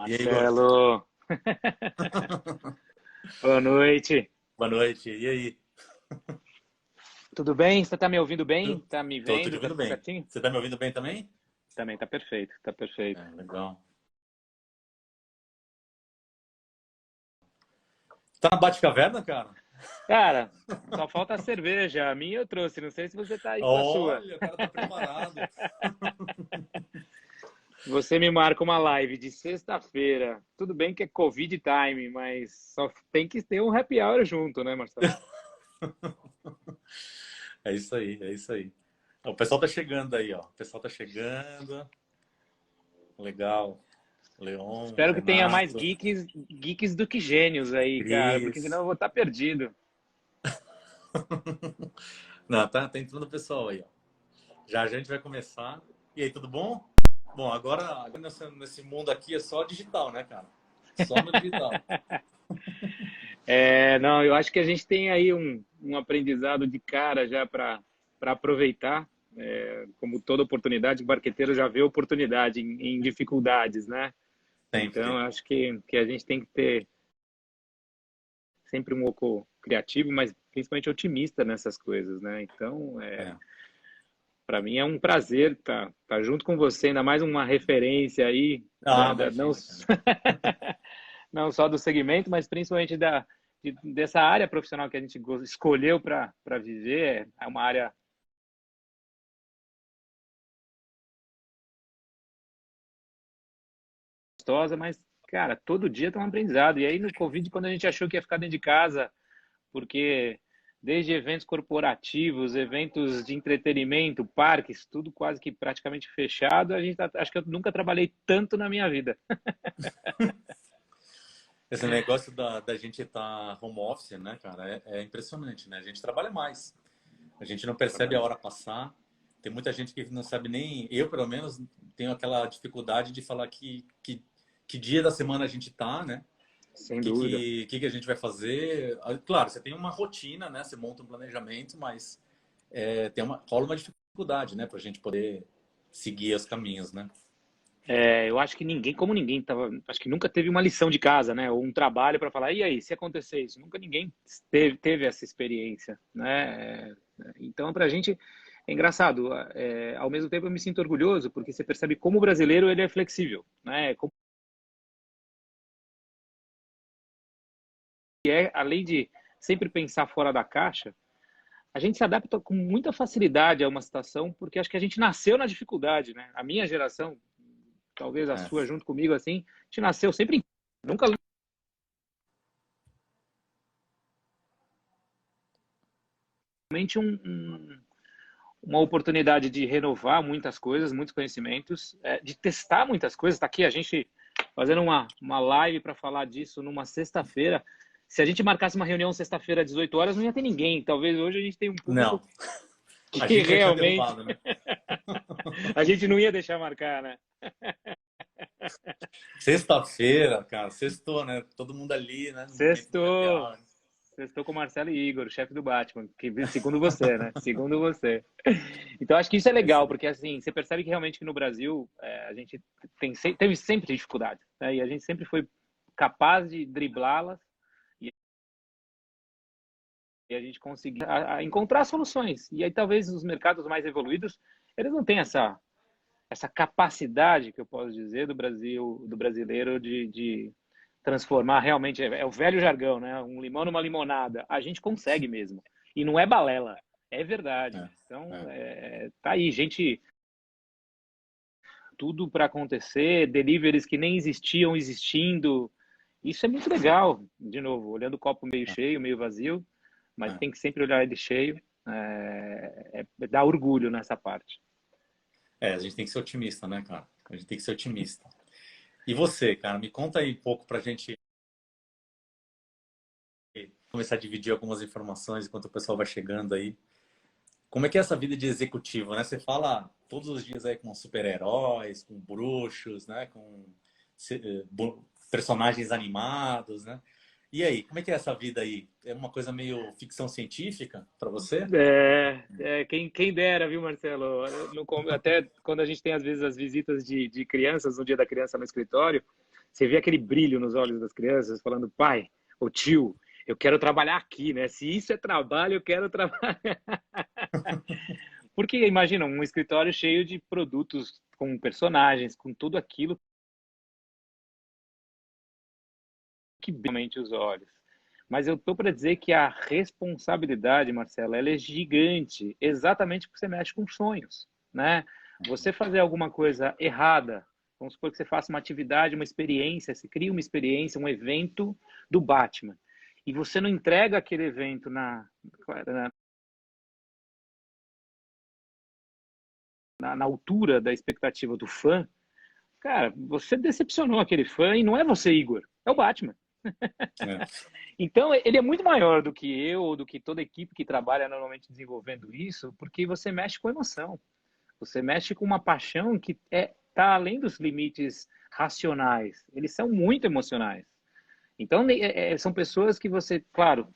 E aí, Igor? Marcelo, boa noite. Boa noite. E aí? Tudo bem? Você está me ouvindo bem? Tu- Tá me Tô te vendo? Tá ouvindo tudo bem. certinho? Você tá me ouvindo bem também? Também tá perfeito, tá perfeito. Legal. Tá na Batcaverna, cara? Cara, só falta a cerveja. A minha eu trouxe, não sei se você tá aí com a sua. Olha, o cara tá preparado. Você me marca uma live de sexta-feira. Tudo bem que é Covid time, mas só tem que ter um happy hour junto, né, Marcelo? É isso aí, é isso aí. O pessoal tá chegando aí, ó. O pessoal tá chegando. Legal. Leon, Espero que tenha mais Renato. geeks do que gênios aí, cara, porque senão Cris. eu vou estar perdido. Não, tá entrando o pessoal aí, ó. Já a gente vai começar. E aí, tudo bom? Bom, agora nesse mundo aqui é só digital, né, cara? Só no digital. Não, eu acho que a gente tem aí um aprendizado de cara já para aproveitar. Como toda oportunidade, o marqueteiro já vê oportunidade em dificuldades, né? Então, Sempre. eu acho que a gente tem que ter sempre um pouco criativo, mas principalmente otimista nessas coisas, né? Então, É. para mim é um prazer estar junto com você, ainda mais uma referência aí, Ah, não, imagina, cara. não só do segmento, mas principalmente dessa área profissional que a gente escolheu para viver. É uma área gostosa, mas, cara, todo dia tem um aprendizado. E aí no Covid, quando a gente achou que ia ficar dentro de casa, porque desde eventos corporativos, eventos de entretenimento, parques, tudo quase que praticamente fechado, acho que eu nunca trabalhei tanto na minha vida. Esse negócio da gente estar home office, né, cara, é impressionante, né? A gente trabalha mais. A gente não percebe a hora passar. Tem muita gente que não sabe nem... Eu, pelo menos, tenho aquela dificuldade de falar que dia da semana a gente tá, né? Sem dúvida. Que a gente vai fazer. Claro, você tem uma rotina, né? Você monta um planejamento, mas rola uma dificuldade, né? Pra gente poder seguir os caminhos, né? Eu acho que ninguém acho que nunca teve uma lição de casa, né? Ou um trabalho para falar, e aí, se acontecer isso? Nunca ninguém teve essa experiência, né? Então, para a gente é engraçado. Ao mesmo tempo, eu me sinto orgulhoso porque você percebe como o brasileiro ele é flexível, né? Como além de sempre pensar fora da caixa, a gente se adapta com muita facilidade a uma situação porque acho que a gente nasceu na dificuldade, né? A minha geração, talvez a É, sua junto comigo assim, a gente nasceu sempre nunca realmente uma oportunidade de renovar muitas coisas, muitos conhecimentos, de testar muitas coisas. Está aqui a gente fazendo uma live para falar disso numa sexta-feira. Se a gente marcasse uma reunião sexta-feira às 18 horas, não ia ter ninguém. Talvez hoje a gente tenha um público não, a que gente já tinha realmente derrubado, né? a gente não ia deixar marcar, né? Sexta-feira, cara, sextou, né? Todo mundo ali, né? No momento do happy Sextou. hour. Sextou com o Marcelo e Igor, o chefe do Batman, que segundo você, né? Segundo você. Então acho que isso é É isso legal, aí. porque assim, você percebe que realmente que no Brasil a gente teve sempre dificuldade, né? E a gente sempre foi capaz de driblá-las e a gente conseguir a encontrar soluções. E aí talvez os mercados mais evoluídos, eles não têm essa capacidade que eu posso dizer do Brasil, do brasileiro de transformar realmente, é o velho jargão, né? Um limão numa limonada. A gente consegue mesmo. E não é balela, é verdade. É, Então, é. tá aí, gente, tudo para acontecer, deliveries que nem existiam existindo. Isso é muito legal, de novo, olhando o copo meio cheio, meio vazio, mas É. tem que sempre olhar ele cheio. Dá orgulho nessa parte. A gente tem que ser otimista, né, cara? A gente tem que ser otimista. E você, cara, me conta aí um pouco pra gente começar a dividir algumas informações enquanto o pessoal vai chegando aí. Como é que é essa vida de executivo, né? Você fala todos os dias aí com super-heróis, com bruxos, né? Com personagens animados, né? E aí, como é que é essa vida aí? É uma coisa meio ficção científica para você? Quem dera, viu, Marcelo? Até quando a gente tem, às vezes, as visitas de crianças no dia da criança no escritório, você vê aquele brilho nos olhos das crianças falando, pai, ou tio, eu quero trabalhar aqui, né? Se isso é trabalho, eu quero trabalhar. Porque imagina um escritório cheio de produtos com personagens, com tudo aquilo que realmente os olhos. Mas eu estou para dizer que a responsabilidade, Marcelo, ela é gigante, exatamente porque você mexe com sonhos, né? Você fazer alguma coisa errada, vamos supor que você faça uma atividade, uma experiência, você cria uma experiência, um evento do Batman, e você não entrega aquele evento na altura da expectativa do fã, cara, você decepcionou aquele fã e não é você, Igor, é o Batman. É. Então, ele é muito maior do que eu ou do que toda a equipe que trabalha normalmente desenvolvendo isso, porque você mexe com emoção. Você mexe com uma paixão que tá além dos limites racionais. Eles são muito emocionais. Então, são pessoas que você, claro,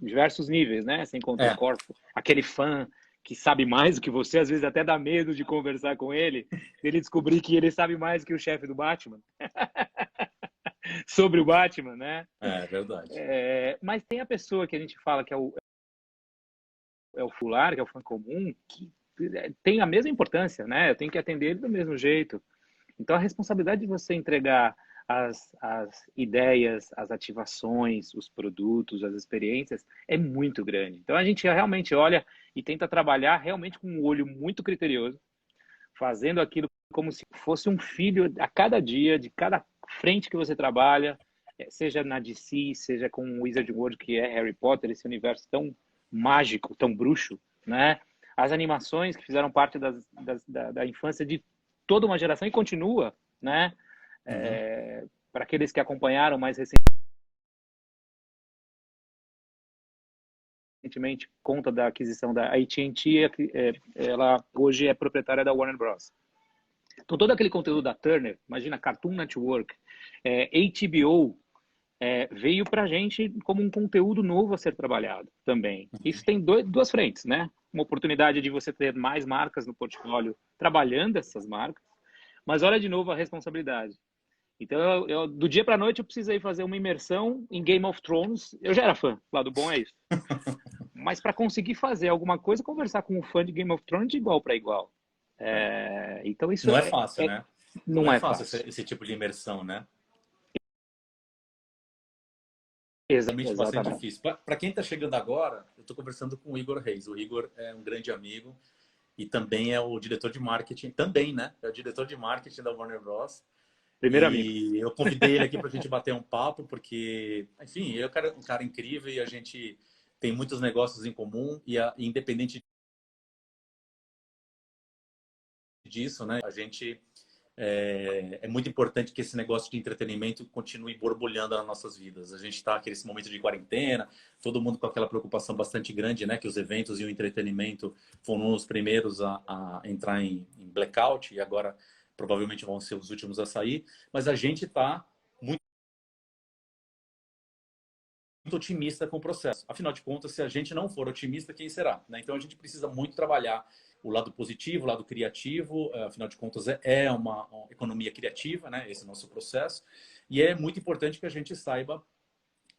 diversos níveis, né? Você encontra o corpo, aquele fã que sabe mais do que você, às vezes até dá medo de conversar com ele, ele descobrir que ele sabe mais que o chefe do Batman. Sobre o Batman, né? É verdade. Mas tem a pessoa que a gente fala que é o fular, que é o fã comum, que tem a mesma importância, né? Eu tenho que atender ele do mesmo jeito. Então, a responsabilidade de você entregar as ideias, as ativações, os produtos, as experiências, é muito grande. Então, a gente realmente olha e tenta trabalhar realmente com um olho muito criterioso, fazendo aquilo como se fosse um filho a cada dia, de cada frente que você trabalha, seja na DC, seja com o Wizard World, que é Harry Potter, esse universo tão mágico, tão bruxo, né? As animações que fizeram parte da infância de toda uma geração e continua, né? Para aqueles que acompanharam mais recentemente, conta da aquisição da AT&T, ela hoje é proprietária da Warner Bros. Então, todo aquele conteúdo da Turner, imagina Cartoon Network, HBO, veio para a gente como um conteúdo novo a ser trabalhado também. Isso tem duas frentes, né? Uma oportunidade de você ter mais marcas no portfólio trabalhando essas marcas, mas olha de novo a responsabilidade. Então, do dia para a noite, eu precisei fazer uma imersão em Game of Thrones. Eu já era fã, lado bom é isso. Mas para conseguir fazer alguma coisa, conversar com um fã de Game of Thrones de igual para igual. Então, isso não é fácil, né? Não é fácil fácil. esse tipo de imersão, né? Realmente bastante Exatamente. difícil. Para quem está chegando agora, eu estou conversando com o Igor Reis. O Igor é um grande amigo e também é o diretor de marketing, também, né? É o diretor de marketing da Warner Bros. Primeiro amigo. E eu convidei ele aqui para a gente bater um papo, porque, enfim, ele é um cara incrível e a gente tem muitos negócios em comum e independente disso, né? A gente é muito importante que esse negócio de entretenimento continue borbulhando nas nossas vidas. A gente está aqui nesse momento de quarentena, todo mundo com aquela preocupação bastante grande, né? Que os eventos e o entretenimento foram os primeiros a entrar em blackout e agora provavelmente vão ser os últimos a sair. Mas a gente está muito otimista com o processo. Afinal de contas, se a gente não for otimista, quem será? Né? Então a gente precisa muito trabalhar o lado positivo, o lado criativo. Afinal de contas, é uma economia criativa, né? Esse é o nosso processo. E é muito importante que a gente saiba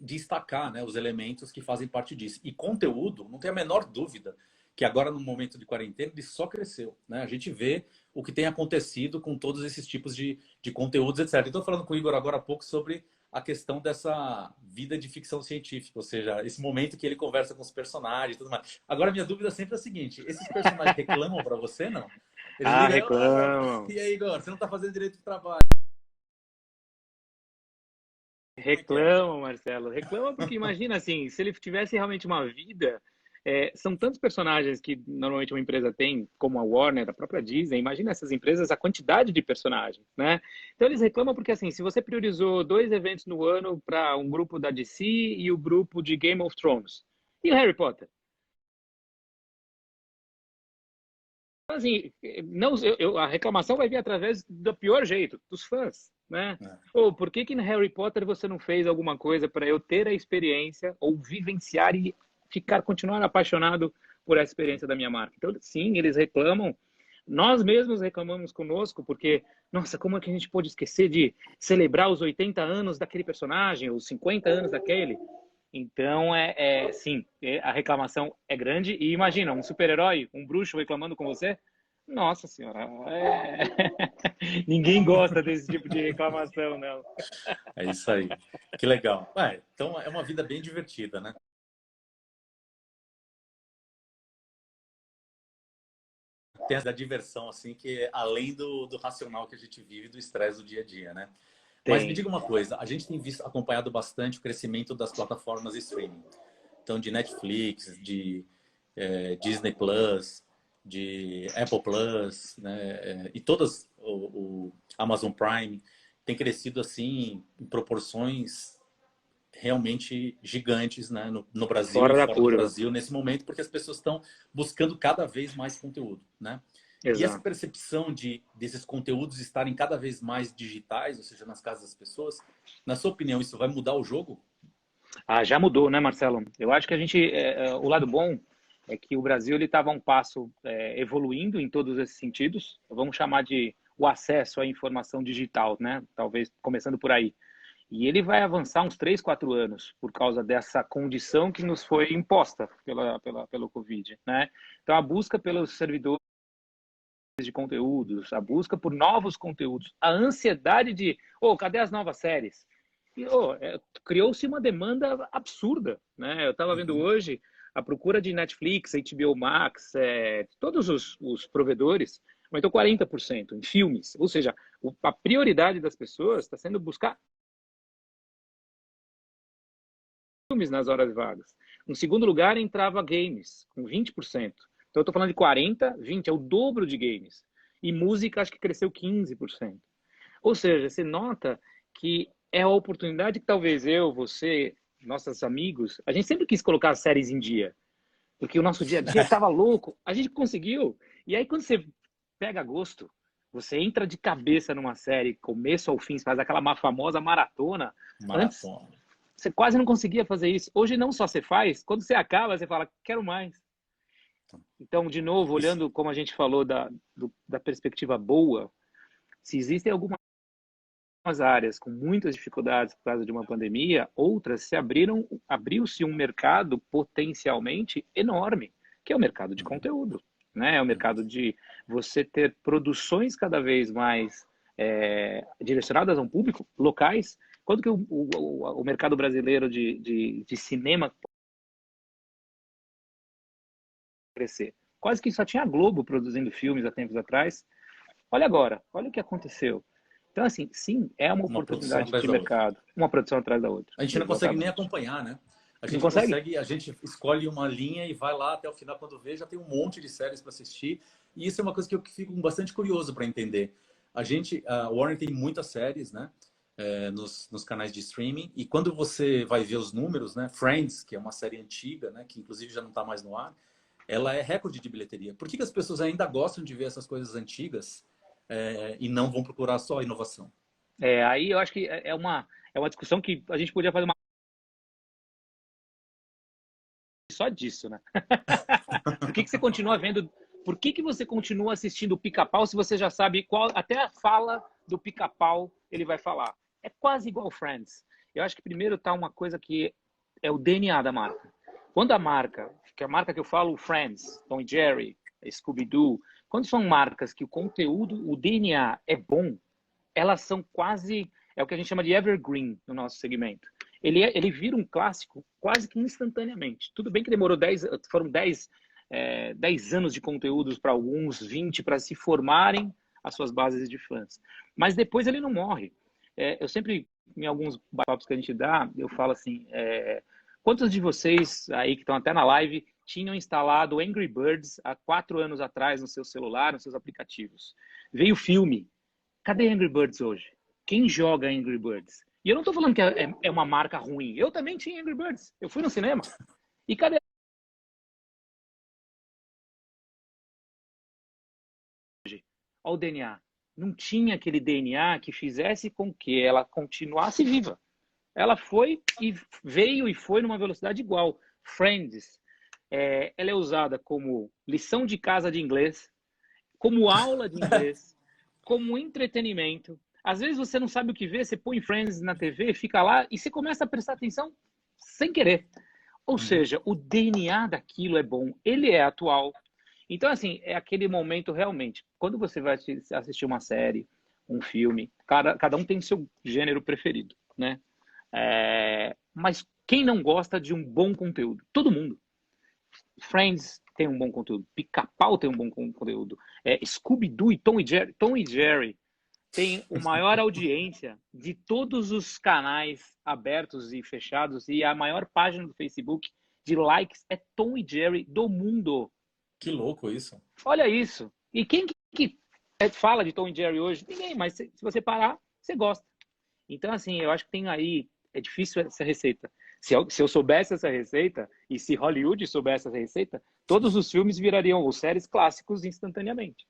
destacar, né, os elementos que fazem parte disso. E conteúdo, não tem a menor dúvida que agora, no momento de quarentena, ele só cresceu. Né? A gente vê o que tem acontecido com todos esses tipos de conteúdos, etc. Estou falando com o Igor agora há pouco sobre a questão dessa vida de ficção científica, ou seja, esse momento que ele conversa com os personagens e tudo mais. Agora, minha dúvida sempre é a seguinte: esses personagens reclamam para você, não? Eles ligam, reclamam. E aí, Igor, você não está fazendo direito do trabalho. Reclamam, Marcelo. Reclamam porque imagina assim, se ele tivesse realmente uma vida, são tantos personagens que normalmente uma empresa tem, como a Warner, a própria Disney. Imagina essas empresas, a quantidade de personagens, né? Então eles reclamam porque assim, se você priorizou 2 eventos no ano para um grupo da DC e o grupo de Game of Thrones, e o Harry Potter? Assim, não, a reclamação vai vir através do pior jeito, dos fãs, né? Ou por que em Harry Potter você não fez alguma coisa para eu ter a experiência ou vivenciar e continuar apaixonado por essa experiência da minha marca? Então, sim, eles reclamam, Nós mesmos reclamamos conosco, porque, nossa, como é que a gente pode esquecer de celebrar os 80 anos daquele personagem, os 50 anos daquele? Então, sim, a reclamação é grande. E imagina, um super-herói, um bruxo reclamando com você? Nossa senhora, ninguém gosta desse tipo de reclamação, não. É isso aí. Que legal. Então é uma vida bem divertida, né? Tem a diversão, assim, que é além do racional que a gente vive, do estresse do dia a dia, né? Mas me diga Tem. uma coisa, a gente tem visto, acompanhado bastante o crescimento das plataformas de streaming. Então, de Netflix, de Disney Plus, de Apple Plus, né? E todas, o Amazon Prime, tem crescido assim em proporções realmente gigantes, né? No Brasil e Fora da fora do curva. Brasil nesse momento, porque as pessoas estão buscando cada vez mais conteúdo, né? E essa Exato. percepção desses conteúdos estarem cada vez mais digitais, ou seja, nas casas das pessoas, na sua opinião, isso vai mudar o jogo? Ah, já mudou, né, Marcelo? Eu acho que a gente, o lado bom é que o Brasil ele estava um passo evoluindo em todos esses sentidos. Vamos chamar de o acesso à informação digital, né? Talvez começando por aí. E ele vai avançar uns 3, 4 anos por causa dessa condição que nos foi imposta pelo Covid, né? Então, a busca pelos servidores de conteúdos, a busca por novos conteúdos, a ansiedade de, cadê as novas séries? E, criou-se uma demanda absurda, né? Eu estava vendo Uhum. hoje a procura de Netflix, HBO Max, todos os provedores aumentou 40% em filmes, ou seja, a prioridade das pessoas está sendo buscar filmes nas horas vagas. No segundo lugar entrava games, com 20%. Então eu estou falando de 40, 20, é o dobro de games. E música acho que cresceu 15%. Ou seja, você nota que é a oportunidade que talvez eu, você, nossos amigos, a gente sempre quis colocar as séries em dia, porque o nosso dia a dia estava louco, a gente conseguiu. E aí quando você pega gosto, você entra de cabeça numa série, começo ao fim, você faz aquela famosa maratona. Antes, Maratona. você quase não conseguia fazer isso. Hoje não só você faz, quando você acaba, você fala, quero mais. Então, de novo, Isso. olhando como a gente falou da perspectiva boa, se existem algumas áreas com muitas dificuldades por causa de uma pandemia, outras se abriu-se um mercado potencialmente enorme, que é o mercado de Uhum. conteúdo, né? É o Uhum. mercado de você ter produções cada vez mais direcionadas a um público, locais. Quando que o mercado brasileiro de cinema crescer? Quase que só tinha a Globo produzindo filmes há tempos atrás. Olha agora, olha o que aconteceu. Então, assim, sim, é uma Uma produção oportunidade atrás de da outra. mercado, uma produção atrás da outra. A gente não consegue nem Exatamente. acompanhar, né? Não consegue? A gente escolhe uma linha e vai lá até o final, quando vê, já tem um monte de séries para assistir. E isso é uma coisa que eu fico bastante curioso para entender. A Warner tem muitas séries, né? Nos canais de streaming. E quando você vai ver os números, né? Friends, que é uma série antiga, né? Que inclusive já não está mais no ar, ela é recorde de bilheteria. Por que as pessoas ainda gostam de ver essas coisas antigas e não vão procurar só inovação? Aí eu acho que é uma discussão que a gente podia fazer só disso, né? Por que você continua vendo? Por que você continua assistindo o Pica-Pau se você já sabe qual até a fala do Pica-Pau ele vai falar? É quase igual Friends. Eu acho que primeiro tá uma coisa que é o DNA da marca. Quando a marca, que é a marca que eu falo, Friends, Tom e Jerry, Scooby-Doo, quando são marcas que o conteúdo, o DNA é bom, elas são quase, é o que a gente chama de evergreen no nosso segmento. Ele vira um clássico quase que instantaneamente. Tudo bem que demorou foram 10 anos de conteúdos para alguns, 20 para se formarem as suas bases de fãs. Mas depois ele não morre. Eu sempre, em alguns bate-papos que a gente dá, eu falo assim, quantos de vocês aí que estão até na live tinham instalado Angry Birds há 4 anos atrás no seu celular, nos seus aplicativos? Veio o filme. Cadê Angry Birds hoje? Quem joga Angry Birds? E eu não estou falando que é uma marca ruim. Eu também tinha Angry Birds. Eu fui no cinema. E cadê o DNA? Não tinha aquele DNA que fizesse com que ela continuasse viva. Ela foi e veio e foi numa velocidade igual. Friends, ela é usada como lição de casa de inglês. como aula de inglês, como entretenimento. Às vezes você não sabe o que ver, você põe Friends na TV, fica lá e você começa a prestar atenção sem querer. Ou Uhum. seja, o DNA daquilo é bom, ele é atual. Então, assim, é aquele momento realmente. Quando você vai assistir uma série, um filme, cada um tem seu gênero preferido, né? Mas quem não gosta de um bom conteúdo? Todo mundo. Friends tem um bom conteúdo, Pica-Pau tem um bom conteúdo, Scooby-Doo e Tom e Jerry tem a maior audiência de todos os canais abertos e fechados e a maior página do Facebook de likes é Tom e Jerry do mundo. Que louco isso. Olha isso. E quem que fala de Tom e Jerry hoje? Ninguém, mas se você parar, você gosta. Então, assim, eu acho que tem aí, é difícil essa receita. Se eu soubesse essa receita, e se Hollywood soubesse essa receita, todos os filmes virariam ou séries clássicos instantaneamente.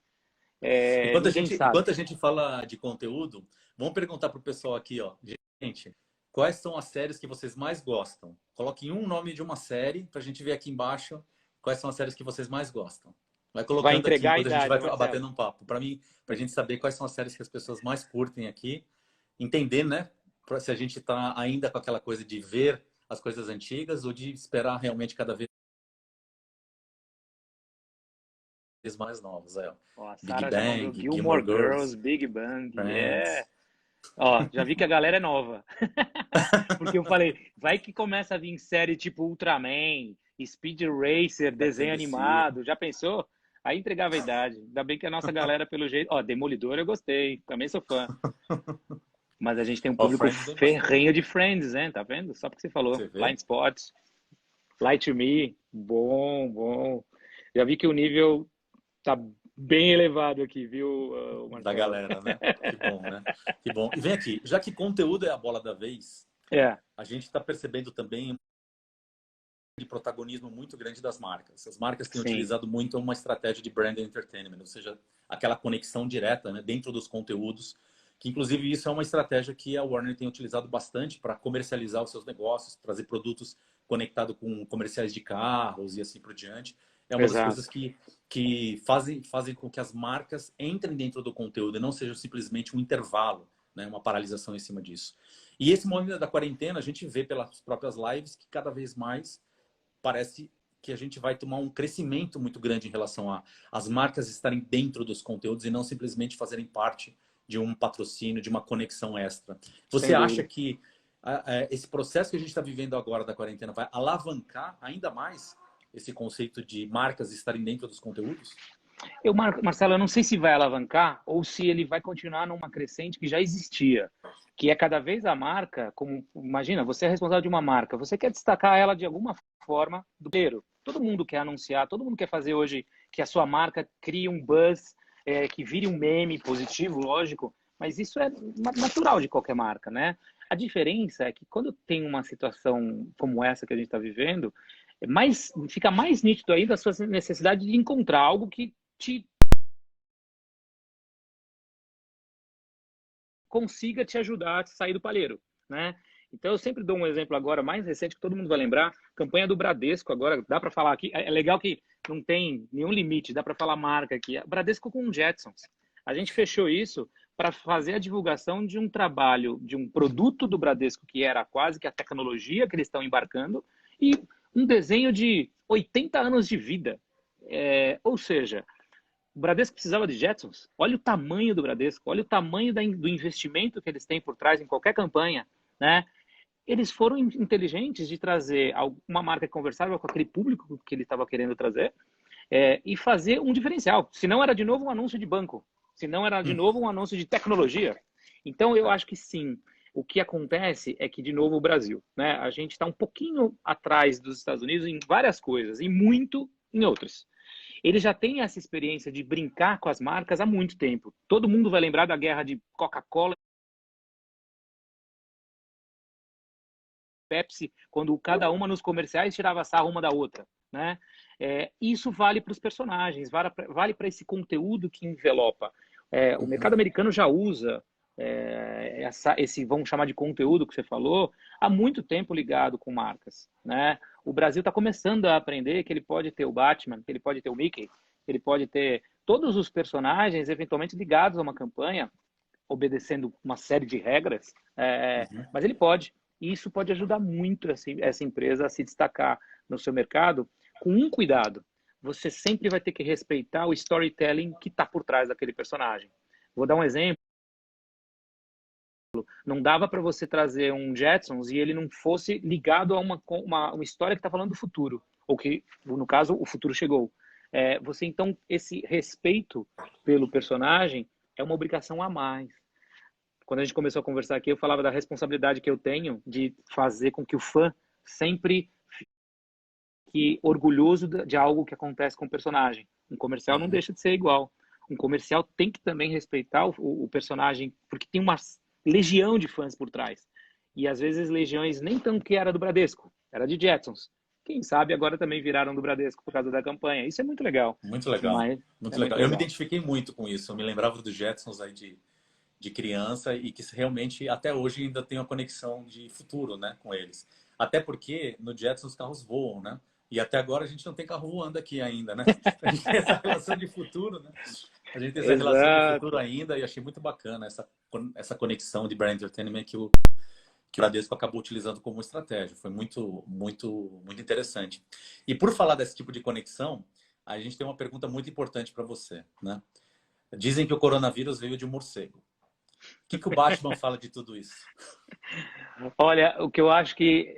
Ninguém sabe. Enquanto a gente fala de conteúdo, vamos perguntar para o pessoal aqui, ó. Gente, quais são as séries que vocês mais gostam? Coloquem um nome de uma série para a gente ver aqui embaixo quais são as séries que vocês mais gostam. Vai Vai colocando aqui entregar a enquanto a gente vai idade, Marcelo. batendo um papo. Para mim, para a gente saber quais são as séries que as pessoas mais curtem aqui. Entender, né? Se a gente está ainda com aquela coisa de ver as coisas antigas ou de esperar realmente cada vez mais novas. Ó, a Big Sarah já mandou Bang, Gilmore Gilmore Girls, Girls, Big Bang. Friends. Ó, já vi que a galera é nova. Porque eu falei, vai que começa a vir série tipo Ultraman, Speed Racer, Sex and desenho the City. animado. Já pensou? Aí entregava a idade. Ainda bem que a nossa galera, pelo jeito. Ó, Demolidor eu gostei, também sou fã. Mas a gente tem um Ó, público Friends tem bastante. ferrenho de Friends, né? Tá vendo? Só porque você falou. Você vê? Blind Spots, Lie to Me, bom, bom. Já vi que o nível tá bem elevado aqui, viu, Da Marcelo? galera, né? Que bom, né? Que bom. E vem aqui, já que conteúdo é a bola da vez, É, a gente está percebendo também de protagonismo muito grande das marcas. As marcas têm sim, utilizado muito uma estratégia de brand entertainment, ou seja, aquela conexão direta, né, dentro dos conteúdos, que inclusive isso é uma estratégia que a Warner tem utilizado bastante para comercializar os seus negócios, trazer produtos conectados com comerciais de carros e assim por diante. É uma das coisas exato. que fazem com que as marcas entrem dentro do conteúdo e não seja simplesmente um intervalo, né, uma paralisação em cima disso. E esse momento da quarentena, a gente vê pelas próprias lives que cada vez mais parece que a gente vai tomar um crescimento muito grande em relação a as marcas estarem dentro dos conteúdos e não simplesmente fazerem parte de um patrocínio, de uma conexão extra. Você Sem acha dúvida. que esse processo que a gente está vivendo agora da quarentena vai alavancar ainda mais esse conceito de marcas estarem dentro dos conteúdos? Marcelo, eu não sei se vai alavancar ou se ele vai continuar numa crescente que já existia, que é cada vez a marca, como imagina, você é responsável de uma marca, você quer destacar ela de alguma forma do primeiro. Todo mundo quer anunciar, todo mundo quer fazer hoje que a sua marca crie um buzz, que vire um meme positivo, lógico, mas isso é natural de qualquer marca, né? A diferença é que quando tem uma situação como essa que a gente está vivendo, fica mais nítido ainda a sua necessidade de encontrar algo que te consiga te ajudar a sair do palheiro, né? Então eu sempre dou um exemplo agora mais recente que todo mundo vai lembrar, campanha do Bradesco agora, dá para falar aqui, é legal que não tem nenhum limite, dá para falar marca aqui. Bradesco com Jetsons. A gente fechou isso para fazer a divulgação de um trabalho, de um produto do Bradesco que era quase que a tecnologia que eles estão embarcando e um desenho de 80 anos de vida. Ou seja, o Bradesco precisava de Jetsons. Olha o tamanho do Bradesco, olha o tamanho do investimento que eles têm por trás em qualquer campanha, né? Eles foram inteligentes de trazer uma marca que conversava com aquele público que ele estava querendo trazer e fazer um diferencial. Se não era de novo um anúncio de banco, se não era de Hum, novo um anúncio de tecnologia. Então eu acho que sim. O que acontece é que, de novo, o Brasil, né? A gente está um pouquinho atrás dos Estados Unidos em várias coisas e muito em outras. Ele já tem essa experiência de brincar com as marcas há muito tempo. Todo mundo vai lembrar da guerra de Coca-Cola e Pepsi, quando cada uma nos comerciais tirava sarro uma da outra, né? Isso vale para os personagens, vale para esse conteúdo que envelopa. O mercado uhum. americano já usa esse, vamos chamar de conteúdo que você falou, há muito tempo ligado com marcas, né? O Brasil está começando a aprender que ele pode ter o Batman, que ele pode ter o Mickey, ele pode ter todos os personagens eventualmente ligados a uma campanha, obedecendo uma série de regras, mas ele pode. E isso pode ajudar muito essa empresa a se destacar no seu mercado com um cuidado. Você sempre vai ter que respeitar o storytelling que está por trás daquele personagem. Vou dar um exemplo. Não dava para você trazer um Jetsons e ele não fosse ligado a uma história que está falando do futuro, ou que, no caso, o futuro chegou. Você, então, esse respeito pelo personagem é uma obrigação a mais. Quando a gente começou a conversar aqui, eu falava da responsabilidade que eu tenho de fazer com que o fã sempre fique orgulhoso de algo que acontece com o personagem. Um comercial não deixa de ser igual. Um comercial tem que também respeitar o personagem, porque tem uma legião de fãs por trás. E às vezes legiões nem tanto que era do Bradesco, era de Jetsons. Quem sabe agora também viraram do Bradesco por causa da campanha. Isso é muito legal. Muito legal. Mas muito legal. Eu me identifiquei muito com isso. Eu me lembrava dos Jetsons aí de criança e que realmente até hoje ainda tem uma conexão de futuro, né, com eles. Até porque no Jetsons os carros voam, né? E até agora a gente não tem carro voando aqui ainda, né? A gente tem essa relação de futuro, né? A gente tem essa relação de futuro ainda e achei muito bacana essa conexão de brand entertainment que o Bradesco acabou utilizando como estratégia. Foi muito, muito, muito interessante. E por falar desse tipo de conexão, a gente tem uma pergunta muito importante para você, né? Dizem que o coronavírus veio de um morcego. O que o Batman fala de tudo isso? Olha, o que eu acho que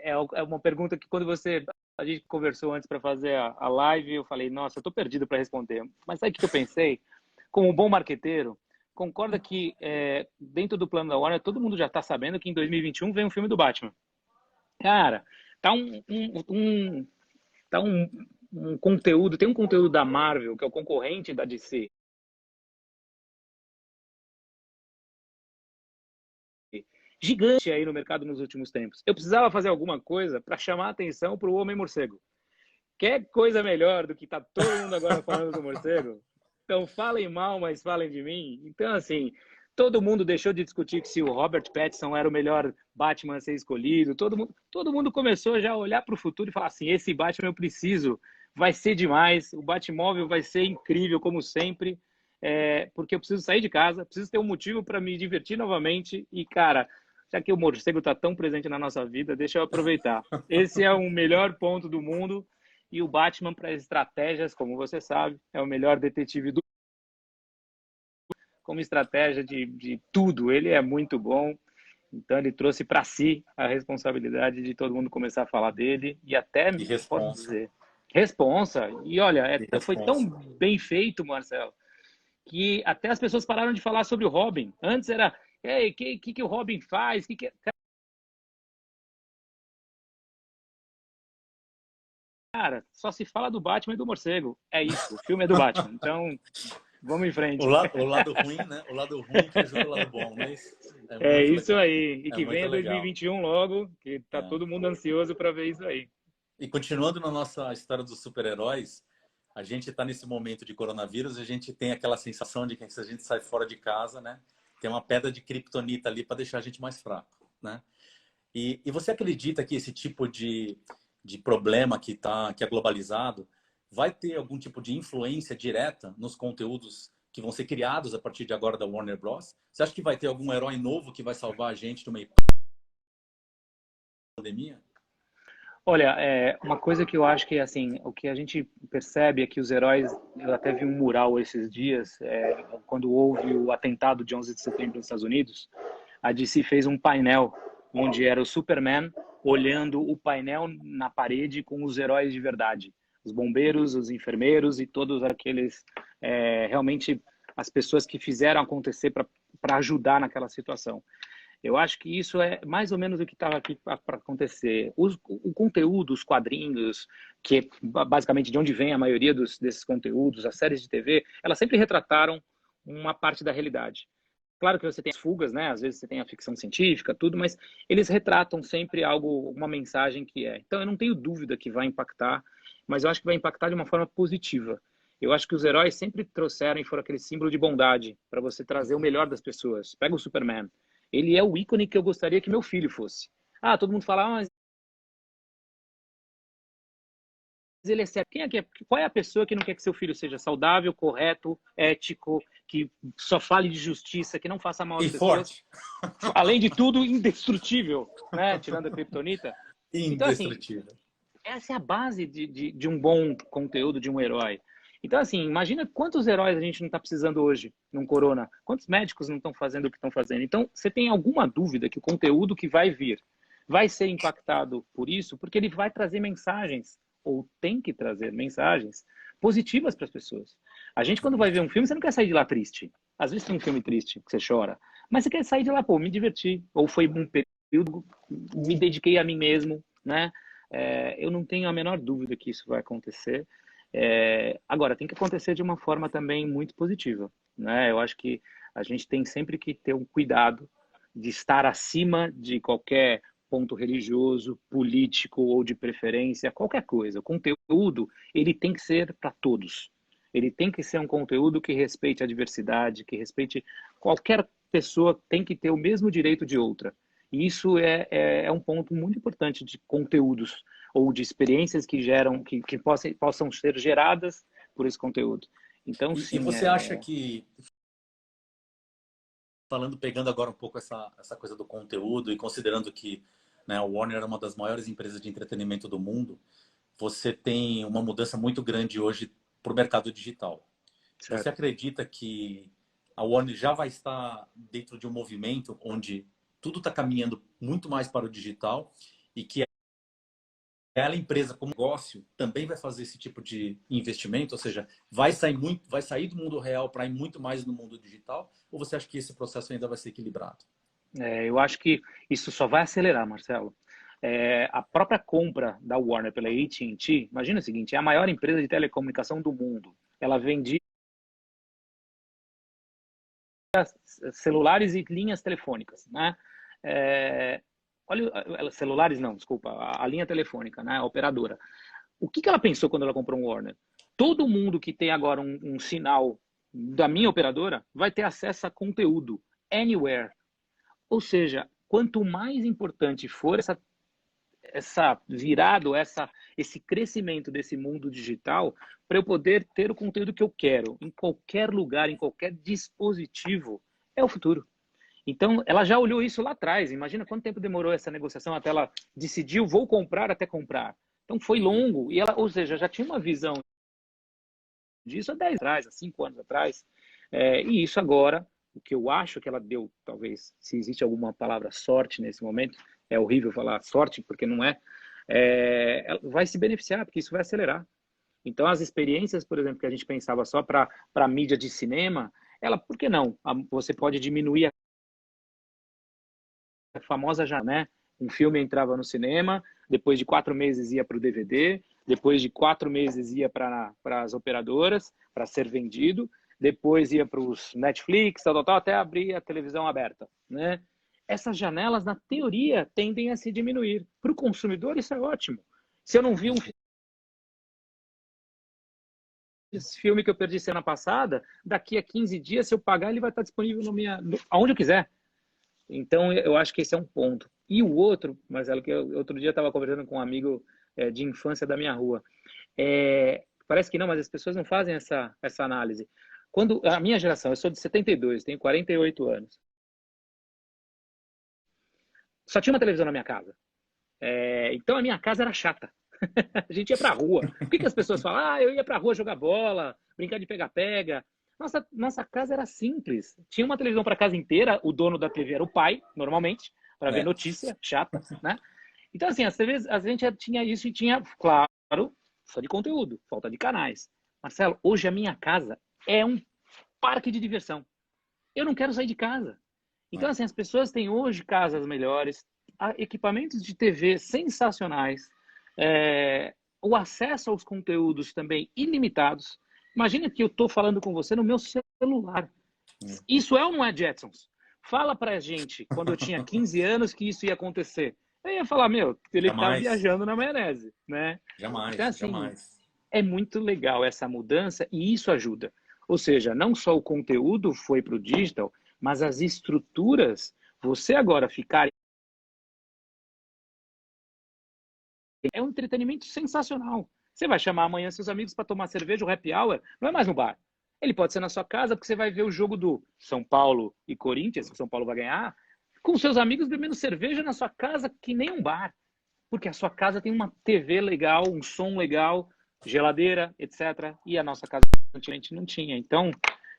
é uma pergunta que quando a gente conversou antes para fazer a live, eu falei, nossa, eu tô perdido para responder. Mas sabe o que eu pensei? Como um bom marqueteiro, concorda que dentro do plano da Warner, todo mundo já está sabendo que em 2021 vem um filme do Batman. Cara, tá um conteúdo, tem um conteúdo da Marvel, que é o concorrente da DC, gigante aí no mercado nos últimos tempos. Eu precisava fazer alguma coisa para chamar a atenção para o Homem-Morcego. Quer coisa melhor do que tá todo mundo agora falando do morcego? Então falem mal, mas falem de mim. Então, assim, todo mundo deixou de discutir que se o Robert Pattinson era o melhor Batman a ser escolhido. Todo mundo começou já a olhar para o futuro e falar assim, esse Batman eu preciso, vai ser demais, o Batmóvel vai ser incrível, como sempre, porque eu preciso sair de casa, preciso ter um motivo para me divertir novamente e, cara, já que o morcego está tão presente na nossa vida, deixa eu aproveitar. Esse é o melhor ponto do mundo e o Batman, para estratégias, como você sabe, é o melhor detetive do como estratégia de tudo. Ele é muito bom. Então, ele trouxe para si a responsabilidade de todo mundo começar a falar dele e até, posso dizer, responsa. E olha, foi tão bem feito, Marcelo, que até as pessoas pararam de falar sobre o Robin. Antes era, o que o Robin faz? Cara, só se fala do Batman e do morcego. É isso, o filme é do Batman. Então, vamos em frente. O lado ruim, né? O lado ruim que ajuda o lado bom, mas é isso legal. Aí. E que venha legal. 2021 logo, que tá todo mundo ansioso para ver isso aí. E continuando na nossa história dos super-heróis, a gente está nesse momento de coronavírus, a gente tem aquela sensação de que se a gente sai fora de casa, né? Tem uma pedra de kryptonita ali para deixar a gente mais fraco, né? E você acredita que esse tipo de problema que é globalizado vai ter algum tipo de influência direta nos conteúdos que vão ser criados a partir de agora da Warner Bros? Você acha que vai ter algum herói novo que vai salvar a gente de uma pandemia? Olha, uma coisa que eu acho que, assim, o que a gente percebe é que os heróis, eu até vi um mural esses dias, quando houve o atentado de 11 de setembro nos Estados Unidos, a DC fez um painel onde era o Superman olhando o painel na parede com os heróis de verdade. Os bombeiros, os enfermeiros e todos aqueles, realmente, as pessoas que fizeram acontecer para ajudar naquela situação. Eu acho que isso é mais ou menos o que estava aqui para acontecer. O conteúdo, os quadrinhos, que é basicamente de onde vem a maioria desses conteúdos, as séries de TV, elas sempre retrataram uma parte da realidade. Claro que você tem as fugas, né? Às vezes você tem a ficção científica, tudo, mas eles retratam sempre algo, uma mensagem que é. Então eu não tenho dúvida que vai impactar, mas eu acho que vai impactar de uma forma positiva. Eu acho que os heróis sempre trouxeram e foram aquele símbolo de bondade para você trazer o melhor das pessoas. Pega o Superman. Ele é o ícone que eu gostaria que meu filho fosse. Ah, todo mundo fala, mas ele é certo. Qual é a pessoa que não quer que seu filho seja saudável, correto, ético, que só fale de justiça, que não faça mal às E pessoas? forte. Além de tudo, indestrutível, né? Tirando a criptonita. Então, assim, Indestrutível. essa é a base de um bom conteúdo, de um herói. Então, assim, imagina quantos heróis a gente não está precisando hoje num corona. Quantos médicos não estão fazendo o que estão fazendo. Então, você tem alguma dúvida que o conteúdo que vai vir vai ser impactado por isso? Porque ele vai trazer mensagens, ou tem que trazer mensagens positivas para as pessoas. A gente, quando vai ver um filme, você não quer sair de lá triste. Às vezes tem um filme triste, que você chora. Mas você quer sair de lá, pô, me diverti. Ou foi um período, me dediquei a mim mesmo, né? Eu não tenho a menor dúvida que isso vai acontecer. Agora, tem que acontecer de uma forma também muito positiva, né? Eu acho que a gente tem sempre que ter um cuidado de estar acima de qualquer ponto religioso, político ou de preferência, qualquer coisa. O conteúdo, ele tem que ser para todos. Ele tem que ser um conteúdo que respeite a diversidade, que respeite qualquer pessoa, tem que ter o mesmo direito de outra. E isso é um ponto muito importante de conteúdos ou de experiências que geram, que possam ser geradas por esse conteúdo. Então, E sim, você acha que, pegando agora um pouco essa coisa do conteúdo e considerando que, né, a Warner é uma das maiores empresas de entretenimento do mundo, você tem uma mudança muito grande hoje para o mercado digital. Você certo. acredita que a Warner já vai estar dentro de um movimento onde tudo está caminhando muito mais para o digital e que ela, empresa como negócio, também vai fazer esse tipo de investimento? Ou seja, vai sair do mundo real para ir muito mais no mundo digital? Ou você acha que esse processo ainda vai ser equilibrado? Eu acho que isso só vai acelerar, Marcelo. A própria compra da Warner pela AT&T, imagina o seguinte, é a maior empresa de telecomunicação do mundo. Ela vendia celulares e linhas telefônicas, né? Olha, celulares não, desculpa, a linha telefônica, né? A operadora. O que ela pensou quando ela comprou um Warner? Todo mundo que tem agora um sinal da minha operadora vai ter acesso a conteúdo anywhere. Ou seja, quanto mais importante for essa virada, esse crescimento desse mundo digital, para eu poder ter o conteúdo que eu quero, em qualquer lugar, em qualquer dispositivo, é o futuro. Então, ela já olhou isso lá atrás. Imagina quanto tempo demorou essa negociação até ela decidiu, vou comprar até comprar. Então, foi longo. E ela, ou seja, já tinha uma visão disso há 10 anos atrás, há 5 anos atrás. E isso agora, o que eu acho que ela deu, talvez, se existe alguma palavra sorte nesse momento, é horrível falar sorte, porque não ela vai se beneficiar, porque isso vai acelerar. Então, as experiências, por exemplo, que a gente pensava só para a mídia de cinema, por que não? Você pode diminuir a famosa janela, né? Um filme entrava no cinema, depois de 4 meses ia para o DVD, depois de 4 meses ia para as operadoras para ser vendido, depois ia para os Netflix, até abrir a televisão aberta, né? Essas janelas, na teoria, tendem a se diminuir. Para o consumidor, isso é ótimo. Se eu não vi esse filme que eu perdi semana passada, daqui a 15 dias, se eu pagar, ele vai estar disponível aonde eu quiser. Então, eu acho que esse é um ponto. E o outro, Marcelo, que outro dia eu estava conversando com um amigo de infância da minha rua. Parece que não, mas as pessoas não fazem essa análise. Quando a minha geração, eu sou de 72, tenho 48 anos. Só tinha uma televisão na minha casa. Então, a minha casa era chata. A gente ia pra rua. Por que as pessoas falam? Eu ia pra rua jogar bola, brincar de pega-pega. Nossa casa era simples. Tinha uma televisão para casa inteira, o dono da TV era o pai, normalmente, para ver notícia chata, né? Então, assim, às vezes a gente tinha isso e tinha, claro, falta de conteúdo, falta de canais. Marcelo, hoje a minha casa é um parque de diversão. Eu não quero sair de casa. Então, assim, as pessoas têm hoje casas melhores, equipamentos de TV sensacionais, o acesso aos conteúdos também ilimitados. Imagina que eu estou falando com você no meu celular. Isso é ou não é Jetsons? Fala pra gente, quando eu tinha 15 anos, que isso ia acontecer. Eu ia falar, ele está Jamais. viajando na maionese, né? Jamais, Então, assim, jamais. é muito legal essa mudança e isso ajuda. Ou seja, não só o conteúdo foi para o digital, mas as estruturas, você agora ficar... É um entretenimento sensacional. Você vai chamar amanhã seus amigos para tomar cerveja, o happy hour, não é mais no bar. Ele pode ser na sua casa, porque você vai ver o jogo do São Paulo e Corinthians, que o São Paulo vai ganhar, com seus amigos bebendo cerveja na sua casa, que nem um bar. Porque a sua casa tem uma TV legal, um som legal, geladeira, etc. E a nossa casa antigamente não tinha. Então,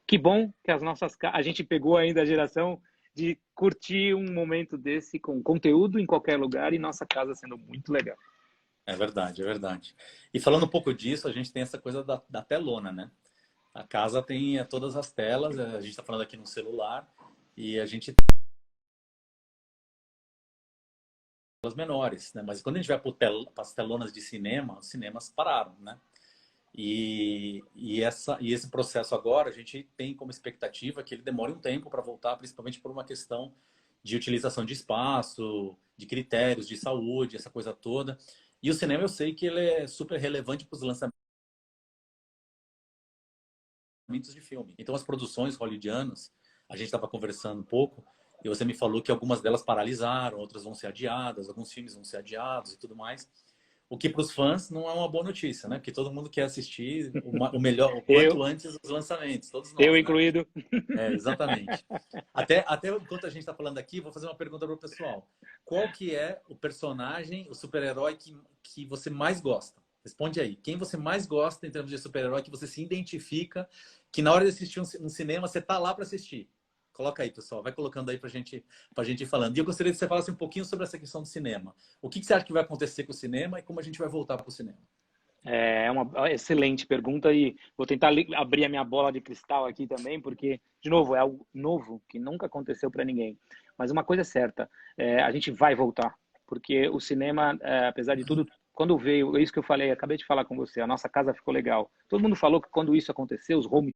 que bom que as nossas a gente pegou ainda a geração de curtir um momento desse com conteúdo em qualquer lugar e nossa casa sendo muito legal. É verdade, é verdade. E falando um pouco disso, a gente tem essa coisa da telona, né? A casa tem todas as telas, a gente está falando aqui no celular, e a gente tem telas menores, né? Mas quando a gente vai para as telonas de cinema, os cinemas pararam, né? E esse processo agora, a gente tem como expectativa que ele demore um tempo para voltar, principalmente por uma questão de utilização de espaço, de critérios de saúde, essa coisa toda. E o cinema, eu sei que ele é super relevante para os lançamentos de filme. Então, as produções hollywoodianas, a gente estava conversando um pouco, e você me falou que algumas delas paralisaram, outras vão ser adiadas, alguns filmes vão ser adiados e tudo mais. O que para os fãs não é uma boa notícia, né? Porque todo mundo quer assistir o melhor, o quanto antes dos lançamentos, todos nós, eu né? incluído. Exatamente. Até enquanto a gente está falando aqui, vou fazer uma pergunta para o pessoal. Qual que é o personagem, o super-herói que você mais gosta? Responde aí. Quem você mais gosta em termos de super-herói, que você se identifica, que na hora de assistir um cinema, você tá lá para assistir? Coloca aí, pessoal. Vai colocando aí para gente ir falando. E eu gostaria que você falasse um pouquinho sobre essa questão do cinema. O que você acha que vai acontecer com o cinema e como a gente vai voltar para o cinema? É uma excelente pergunta e vou tentar abrir a minha bola de cristal aqui também, porque, de novo, é algo novo que nunca aconteceu para ninguém. Mas uma coisa é certa, a gente vai voltar, porque o cinema, apesar de tudo, quando veio, é isso que eu falei, acabei de falar com você, a nossa casa ficou legal. Todo mundo falou que quando isso aconteceu, os home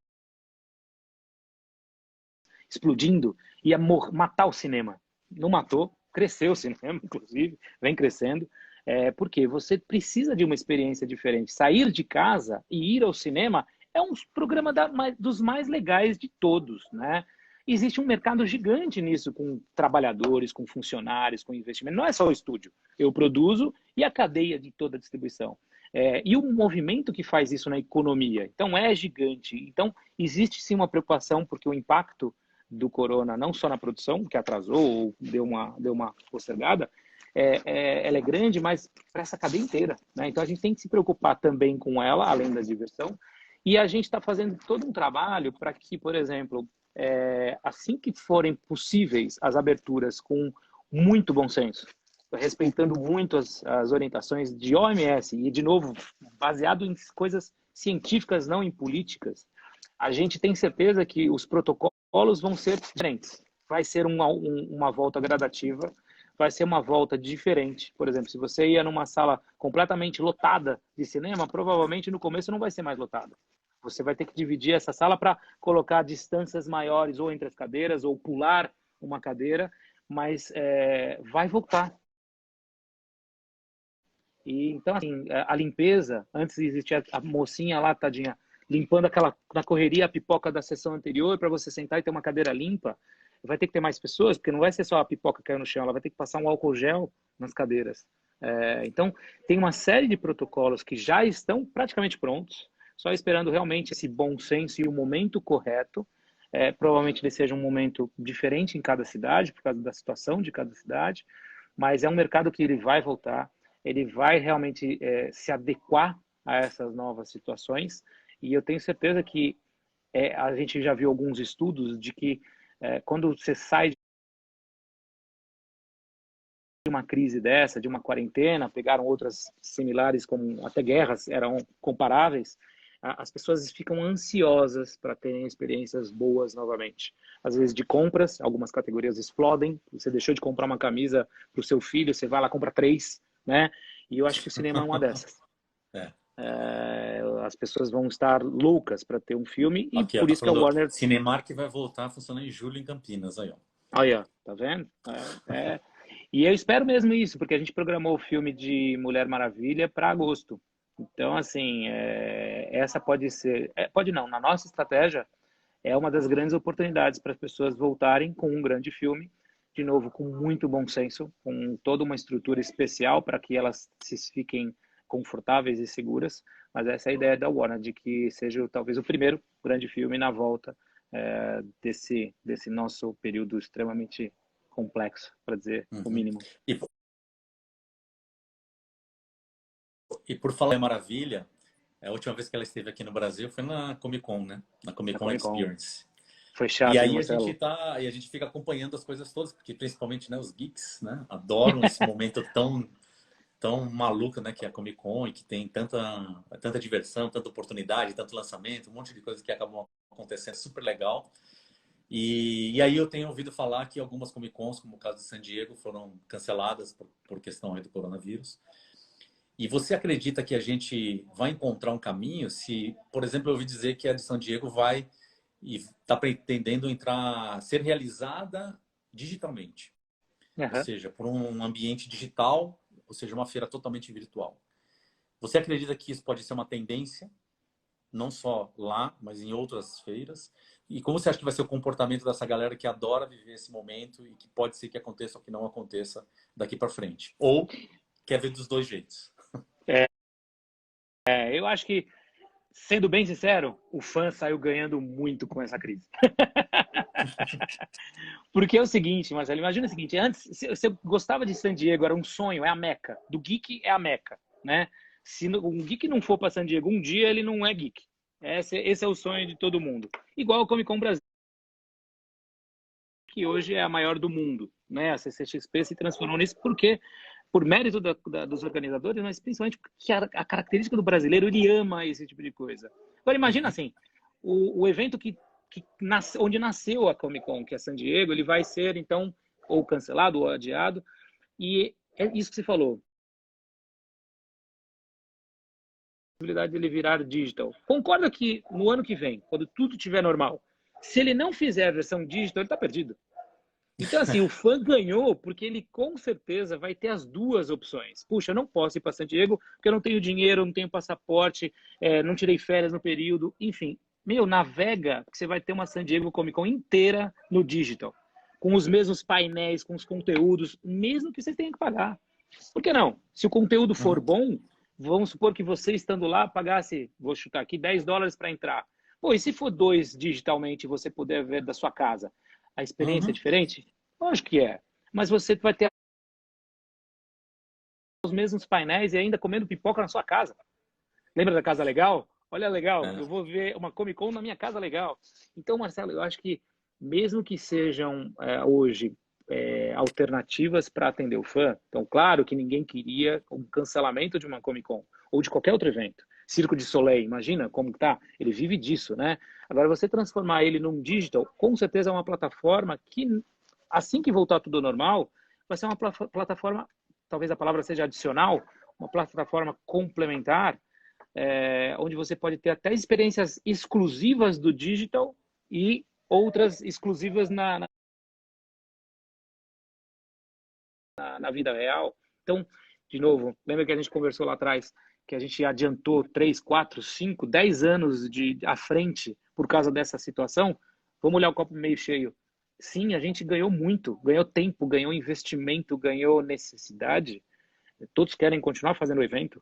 explodindo, ia matar o cinema. Não matou, cresceu o cinema, inclusive, vem crescendo. Porque você precisa de uma experiência diferente. Sair de casa e ir ao cinema é um programa dos mais legais de todos, né? Existe um mercado gigante nisso, com trabalhadores, com funcionários, com investimento. Não é só o estúdio. Eu produzo e a cadeia de toda a distribuição. E o movimento que faz isso na economia. Então, é gigante. Então, existe sim uma preocupação, porque o impacto do corona, não só na produção, que atrasou ou deu uma postergada, ela é grande, mas para essa cadeia inteira, né? Então a gente tem que se preocupar também com ela, além da diversão, e a gente está fazendo todo um trabalho para que, por exemplo, assim que forem possíveis as aberturas com muito bom senso, respeitando muito as orientações de OMS, e de novo, baseado em coisas científicas, não em políticas, a gente tem certeza que os protocolos vão ser diferentes. Vai ser uma volta gradativa, vai ser uma volta diferente. Por exemplo, se você ia numa sala completamente lotada de cinema, provavelmente no começo não vai ser mais lotada. Você vai ter que dividir essa sala para colocar distâncias maiores ou entre as cadeiras ou pular uma cadeira, mas vai voltar. E então, assim, a limpeza, antes existia a mocinha lá, tadinha, limpando na correria a pipoca da sessão anterior para você sentar e ter uma cadeira limpa. Vai ter que ter mais pessoas, porque não vai ser só a pipoca que caiu no chão, ela vai ter que passar um álcool gel nas cadeiras. Então, tem uma série de protocolos que já estão praticamente prontos, só esperando realmente esse bom senso e o momento correto. Provavelmente ele seja um momento diferente em cada cidade, por causa da situação de cada cidade, mas é um mercado que ele vai voltar, ele vai realmente se adequar a essas novas situações, e eu tenho certeza que a gente já viu alguns estudos de que quando você sai de uma crise dessa, de uma quarentena, pegaram outras similares, como até guerras eram comparáveis, as pessoas ficam ansiosas para terem experiências boas novamente. Às vezes de compras, algumas categorias explodem, você deixou de comprar uma camisa para o seu filho, você vai lá e compra 3, né? E eu acho que o cinema é uma dessas. As pessoas vão estar loucas para ter um filme e Aqui, por isso que a Warner... Cinemark vai voltar a funcionar em julho em Campinas, aí, ó. Aí, ó, tá vendo? E eu espero mesmo isso, porque a gente programou o filme de Mulher Maravilha para agosto. Então, assim, essa pode ser... pode não, na nossa estratégia, é uma das grandes oportunidades para as pessoas voltarem com um grande filme, de novo, com muito bom senso, com toda uma estrutura especial para que elas se fiquem confortáveis e seguras, mas essa é a ideia da Warner, de que seja talvez o primeiro grande filme na volta desse nosso período extremamente complexo, para dizer o Uhum. mínimo. E por falar em Maravilha, a última vez que ela esteve aqui no Brasil foi na Comic Con, né? Na Comic Na Con Comic Con. Experience. Foi E chato, hein, aí Marcelo? a gente fica acompanhando as coisas todas, porque principalmente, né, os geeks, né, adoram esse momento tão maluco, né, que é a Comic Con e que tem tanta diversão, tanta oportunidade, tanto lançamento, um monte de coisas que acabam acontecendo, super legal. E aí eu tenho ouvido falar que algumas Comic Cons, como o caso de San Diego, foram canceladas por questão aí do coronavírus. E você acredita que a gente vai encontrar um caminho se, por exemplo, eu ouvi dizer que a de San Diego vai e está pretendendo ser realizada digitalmente, ou Aham. seja, por um ambiente digital, ou seja, uma feira totalmente virtual. Você acredita que isso pode ser uma tendência, não só lá, mas em outras feiras? E como você acha que vai ser o comportamento dessa galera que adora viver esse momento e que pode ser que aconteça ou que não aconteça daqui para frente? Ou quer ver dos dois jeitos? Eu acho que, sendo bem sincero, o fã saiu ganhando muito com essa crise. Porque é o seguinte, Marcelo, imagina o seguinte, antes você gostava de San Diego, era um sonho, é a Meca. Do geek é a Meca, né? Se um geek não for para San Diego um dia, ele não é geek. Esse é o sonho de todo mundo. Igual o Comic Con Brasil, que hoje é a maior do mundo, né? A CCXP se transformou nisso porque por mérito dos organizadores, mas principalmente porque a característica do brasileiro, ele ama esse tipo de coisa. Agora imagina Uhum. assim, o evento onde nasceu a Comic Con, que é San Diego, ele vai ser então ou cancelado ou adiado, e é isso que você falou, a possibilidade dele virar digital. Concorda que no ano que vem, quando tudo estiver normal, se ele não fizer a versão digital, ele está perdido. Então, assim, o fã ganhou porque ele com certeza vai ter as duas opções. Puxa, eu não posso ir para San Diego porque eu não tenho dinheiro, não tenho passaporte, não tirei férias no período. Enfim, navega que você vai ter uma San Diego Comic Con inteira no digital, com os mesmos painéis, com os conteúdos, mesmo que você tenha que pagar. Por que não? Se o conteúdo for Uhum. bom, vamos supor que você estando lá pagasse, vou chutar aqui, $10 para entrar. Pô, e se for dois digitalmente você puder ver da sua casa? A experiência é Uhum. diferente? Lógico que é. Mas você vai ter os mesmos painéis e ainda comendo pipoca na sua casa. Lembra da Casa Legal? Olha, legal, É. eu vou ver uma Comic Con na minha casa legal. Então, Marcelo, eu acho que mesmo que sejam hoje alternativas para atender o fã, então, claro que ninguém queria um cancelamento de uma Comic Con ou de qualquer outro evento. Circo de Soleil, imagina como tá? Ele vive disso, né? Agora, você transformar ele num digital, com certeza é uma plataforma que, assim que voltar tudo ao normal, vai ser uma plataforma, talvez a palavra seja adicional, uma plataforma complementar, onde você pode ter até experiências exclusivas do digital e outras exclusivas na vida real. Então, de novo, lembra que a gente conversou lá atrás que a gente adiantou 3, 4, 5, 10 anos à frente por causa dessa situação? Vamos olhar o copo meio cheio. Sim, a gente ganhou muito, ganhou tempo, ganhou investimento, ganhou necessidade. Todos querem continuar fazendo o evento.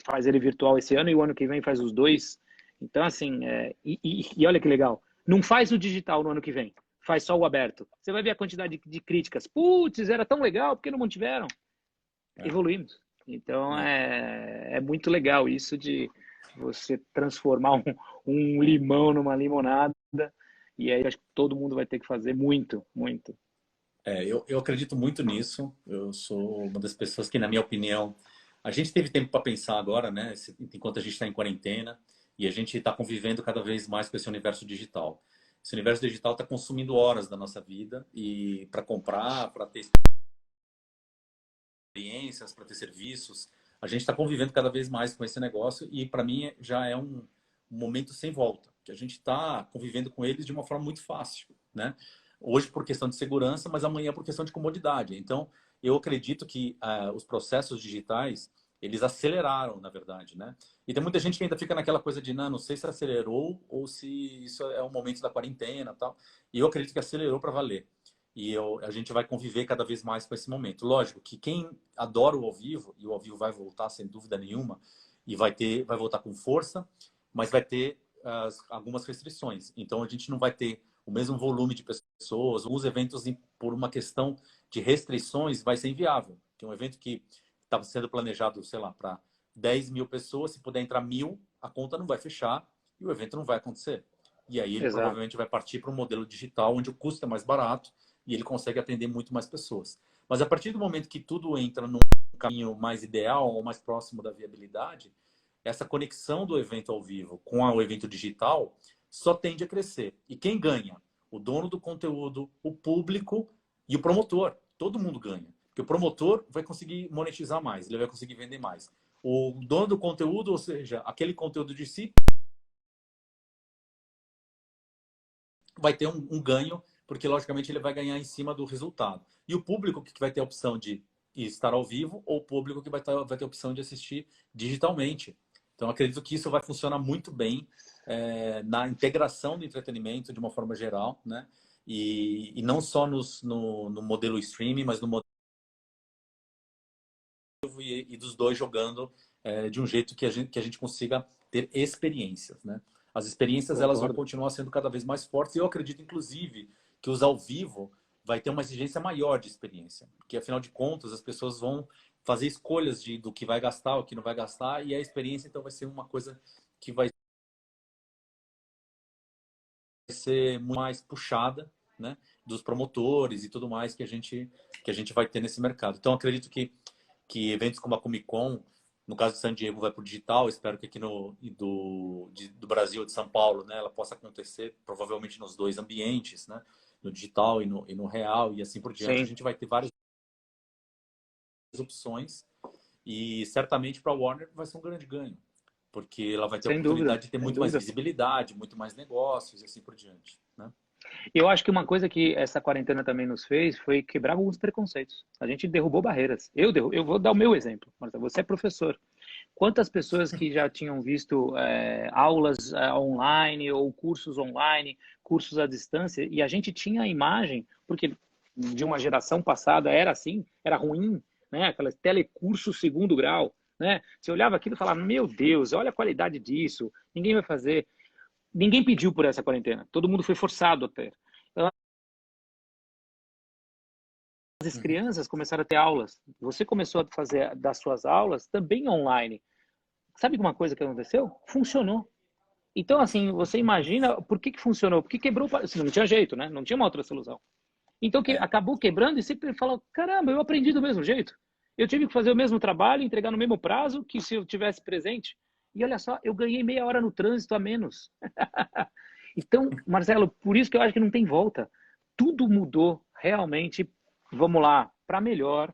Faz ele virtual esse ano e o ano que vem faz os dois. Então, assim, e olha que legal. Não faz o digital no ano que vem. Faz só o aberto. Você vai ver a quantidade de críticas. Putz, era tão legal, por que não mantiveram? É. Evoluímos. Então, É. é muito legal isso de você transformar um limão numa limonada. E aí, acho que todo mundo vai ter que fazer muito, muito. Eu acredito muito nisso. Eu sou uma das pessoas que, na minha opinião, a gente teve tempo para pensar agora, né? Enquanto a gente está em quarentena e a gente está convivendo cada vez mais com esse universo digital. Esse universo digital está consumindo horas da nossa vida e para comprar, para ter experiências, para ter serviços, a gente está convivendo cada vez mais com esse negócio e para mim já é um momento sem volta, que a gente está convivendo com eles de uma forma muito fácil, né? Hoje por questão de segurança, mas amanhã por questão de comodidade. Então, eu acredito que os processos digitais, eles aceleraram, na verdade, né? E tem muita gente que ainda fica naquela coisa de, não sei se acelerou ou se isso é um momento da quarentena, tal. E eu acredito que acelerou para valer. a gente vai conviver cada vez mais com esse momento. Lógico que quem adora o ao vivo, e o ao vivo vai voltar sem dúvida nenhuma, e vai voltar com força, mas vai ter algumas restrições. Então a gente não vai ter o mesmo volume de pessoas. Alguns eventos, por uma questão de restrições, vai ser inviável. Tem um evento que estava sendo planejado, sei lá, para 10 mil pessoas, se puder entrar 1.000, a conta não vai fechar e o evento não vai acontecer. E aí ele Exato. provavelmente vai partir para um modelo digital, onde o custo é mais barato e ele consegue atender muito mais pessoas. Mas a partir do momento que tudo entra num caminho mais ideal ou mais próximo da viabilidade, essa conexão do evento ao vivo com o evento digital só tende a crescer. E quem ganha? O dono do conteúdo, o público e o promotor. Todo mundo ganha. Porque o promotor vai conseguir monetizar mais, ele vai conseguir vender mais. O dono do conteúdo, ou seja, aquele conteúdo de si, vai ter um ganho, porque logicamente ele vai ganhar em cima do resultado. E o público que vai ter a opção de estar ao vivo, ou o público que vai ter a opção de assistir digitalmente. Então, acredito que isso vai funcionar muito bem na integração do entretenimento de uma forma geral, né? E não só no modelo streaming, mas no modelo e dos dois jogando de um jeito que a gente consiga ter experiências, né? As experiências elas vão Concordo. continuar sendo cada vez mais fortes e eu acredito, inclusive, que os ao vivo vai ter uma exigência maior de experiência, porque afinal de contas as pessoas vão fazer escolhas do que vai gastar, o que não vai gastar e a experiência então vai ser uma coisa que vai ser muito mais puxada, né, dos promotores e tudo mais que a gente vai ter nesse mercado. Então acredito que eventos como a Comic Con, no caso de San Diego, vai para o digital. Espero que aqui do Brasil, de São Paulo, né, ela possa acontecer provavelmente nos dois ambientes, né, no digital e no real e assim por diante. A Sim, gente vai ter várias opções e certamente para a Warner vai ser um grande ganho, porque ela vai ter a sem dúvida, oportunidade de ter sem muito mais dúvida. visibilidade, muito mais negócios e assim por diante, né? Eu acho que uma coisa que essa quarentena também nos fez foi quebrar alguns preconceitos. A gente derrubou barreiras. Eu vou dar o meu exemplo. Marta, você é professor. Quantas pessoas que já tinham visto aulas online ou cursos online, cursos à distância, e a gente tinha a imagem, porque de uma geração passada era assim, era ruim, né? Aquelas telecurso segundo grau, né? Você olhava aquilo e falava, meu Deus, olha a qualidade disso, ninguém vai fazer. Ninguém pediu por essa quarentena, todo mundo foi forçado a ter. Então, as Uhum. crianças começaram a ter aulas. Você começou a fazer das suas aulas também online. Sabe uma coisa que aconteceu? Funcionou. Então, assim, você imagina por que funcionou? Porque quebrou, assim, não tinha jeito, né? Não tinha uma outra solução. Então, É, acabou quebrando e sempre falou, caramba, eu aprendi do mesmo jeito. Eu tive que fazer o mesmo trabalho, entregar no mesmo prazo que se eu tivesse presente. E olha só, eu ganhei meia hora no trânsito a menos. Então, Marcelo, por isso que eu acho que não tem volta. Tudo mudou realmente, vamos lá, para melhor,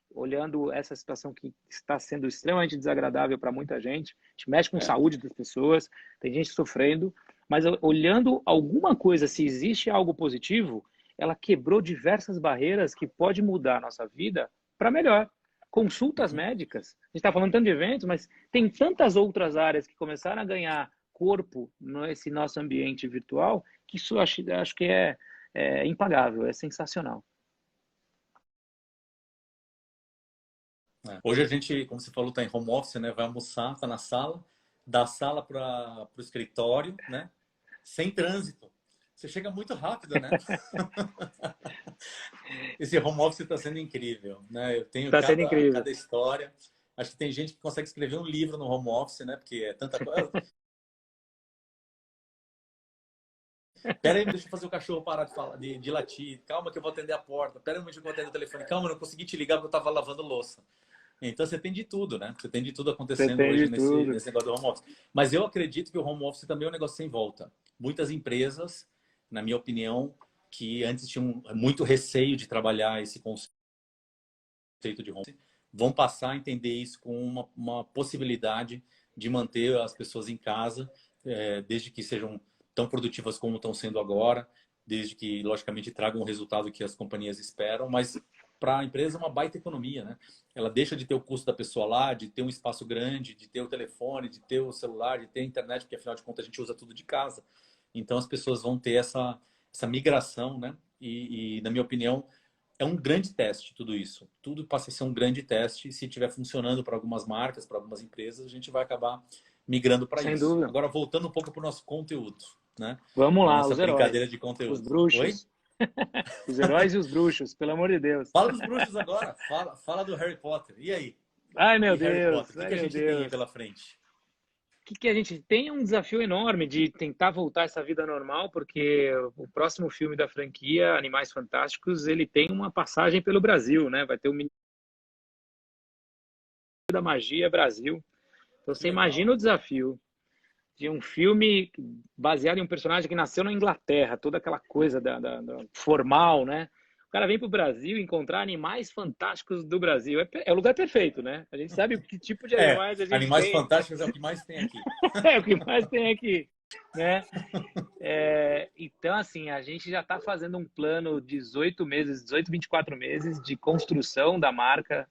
olhando essa situação que está sendo extremamente desagradável para muita gente. A gente mexe com a é. saúde das pessoas, tem gente sofrendo, mas olhando alguma coisa, se existe algo positivo, ela quebrou diversas barreiras que pode mudar a nossa vida para melhor. Consultas Uhum. médicas, a gente está falando tanto de eventos, mas tem tantas outras áreas que começaram a ganhar corpo nesse nosso ambiente virtual que isso acho que é impagável, é sensacional. É. Hoje a gente, como você falou, está em home office, né? Vai almoçar, está na sala, da sala para o escritório, né? Sem trânsito. Você chega muito rápido, né? Esse home office está sendo incrível, né? Eu tenho Está sendo incrível. cada história. Acho que tem gente que consegue escrever um livro no home office, né? Porque é tanta coisa. Pera aí, deixa eu fazer o cachorro parar de falar, de latir. Calma que eu vou atender a porta. Pera aí, deixa eu vou atender o telefone. Calma, eu não consegui te ligar porque eu estava lavando louça. Então você tem de tudo, né? Você tem de tudo Você acontecendo tem de hoje tudo. nesse negócio do home office. Mas eu acredito que o home office também é um negócio sem volta. Muitas empresas, na minha opinião, que antes tinham muito receio de trabalhar esse conceito de home office, vão passar a entender isso com uma possibilidade de manter as pessoas em casa, desde que sejam tão produtivas como estão sendo agora, desde que, logicamente, tragam o resultado que as companhias esperam, mas para a empresa é uma baita economia, né? Ela deixa de ter o custo da pessoa lá, de ter um espaço grande, de ter o telefone, de ter o celular, de ter a internet, porque afinal de contas a gente usa tudo de casa. Então as pessoas vão ter essa migração, né? na minha opinião, é um grande teste tudo isso. Tudo passa a ser um grande teste. E se estiver funcionando para algumas marcas, para algumas empresas, a gente vai acabar migrando para Sem isso. dúvida. Agora, voltando um pouco para o nosso conteúdo, né? Vamos Para lá, nossa os brincadeira heróis, de os conteúdo. Oi? bruxos. Os heróis e os bruxos, pelo amor de Deus. Fala dos bruxos agora. Fala do Harry Potter. E aí? Ai, meu E Harry Potter? Deus, O que ai, que a meu gente tem aí Deus. pela frente? Que a gente tem é um desafio enorme de tentar voltar essa vida normal, porque o próximo filme da franquia, Animais Fantásticos, ele tem uma passagem pelo Brasil, né? Vai ter o Ministério da Magia Brasil. Então Que você legal. imagina o desafio de um filme baseado em um personagem que nasceu na Inglaterra, toda aquela coisa da formal, né? O cara vem para o Brasil encontrar animais fantásticos do Brasil. É o lugar perfeito, né? A gente sabe que tipo de animais a gente Animais tem, Fantásticos é o que mais tem aqui. é o que mais tem aqui, né? Então, assim, a gente já está fazendo um plano de 18 meses, 18, 24 meses de construção da marca,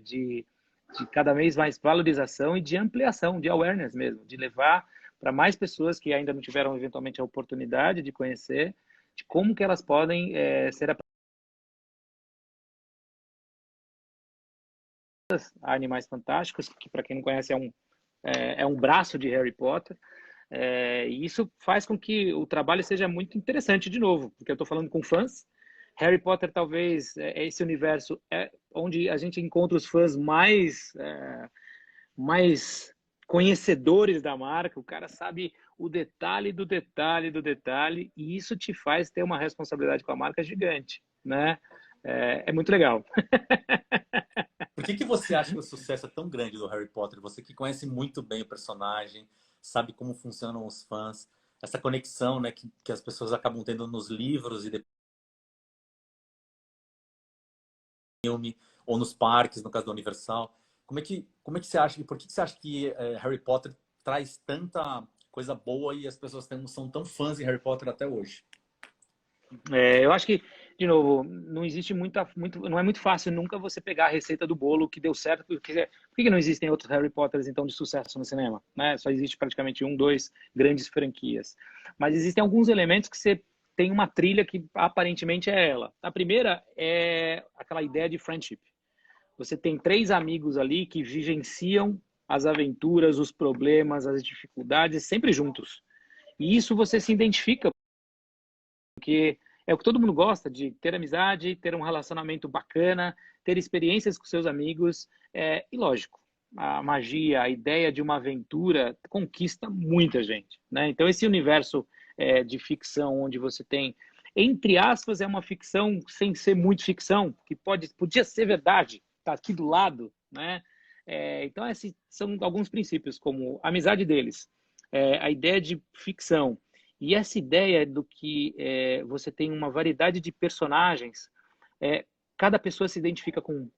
de cada vez mais valorização e de ampliação, de awareness mesmo, de levar para mais pessoas que ainda não tiveram eventualmente a oportunidade de conhecer, de como que elas podem ser a Animais Fantásticos, que para quem não conhece é um braço de Harry Potter. E isso faz com que o trabalho seja muito interessante de novo, porque eu estou falando com fãs. Harry Potter talvez é esse universo onde a gente encontra os fãs mais conhecedores da marca. O cara sabe o detalhe do detalhe do detalhe, e isso te faz ter uma responsabilidade com a marca gigante, né? É muito legal. Por que você acha que o sucesso é tão grande do Harry Potter? Você que conhece muito bem o personagem, sabe como funcionam os fãs, essa conexão, né, que as pessoas acabam tendo nos livros e depois no filme, ou nos parques, no caso da Universal. Como é que você acha, por que você acha que Harry Potter traz tanta coisa boa e as pessoas são tão fãs de Harry Potter até hoje? Eu acho que, de novo, não existe não é muito fácil nunca você pegar a receita do bolo que deu certo. Por que não existem outros Harry Potters, então, de sucesso no cinema? Né? Só existe praticamente um, dois grandes franquias. Mas existem alguns elementos que você tem uma trilha que aparentemente é ela. A primeira é aquela ideia de friendship. Você tem três amigos ali que vivenciam as aventuras, os problemas, as dificuldades, sempre juntos. E isso você se identifica, porque é o que todo mundo gosta, de ter amizade, ter um relacionamento bacana, ter experiências com seus amigos. E lógico, a magia, a ideia de uma aventura conquista muita gente, né? Então esse universo de ficção, onde você tem, entre aspas, é uma ficção sem ser muito ficção, que podia ser verdade, tá aqui do lado, né? Então esses são alguns princípios, como a amizade deles, a ideia de ficção, e essa ideia do que você tem uma variedade de personagens, cada pessoa se identifica com um.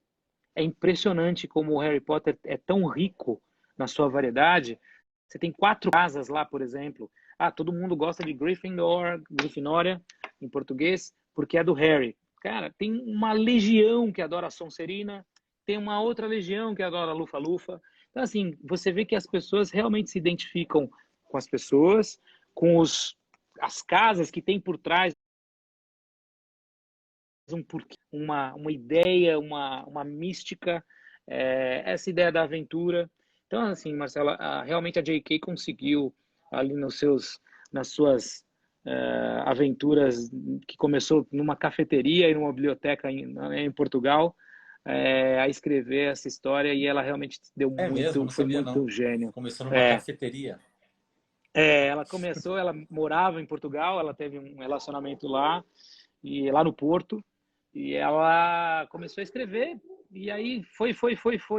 É impressionante como o Harry Potter é tão rico na sua variedade. Você tem 4 casas lá, por exemplo. Todo mundo gosta de Gryffindor, Grifinória, em português, porque é do Harry. Cara, tem uma legião que adora a Sonserina, tem uma outra legião que adora a Lufa-Lufa. Então, assim, você vê que as pessoas realmente se identificam com as pessoas, com as casas que tem por trás, um porquê, uma ideia, uma mística, essa ideia da aventura. Então, assim, Marcela, realmente a J.K. conseguiu ali nas suas aventuras, que começou numa cafeteria e numa biblioteca em Portugal, a escrever essa história, e ela realmente É mesmo, não foi sabia não. muito gênio. Começou numa É, cafeteria. ela morava em Portugal, ela teve um relacionamento lá, e lá no Porto, e ela começou a escrever, e aí foi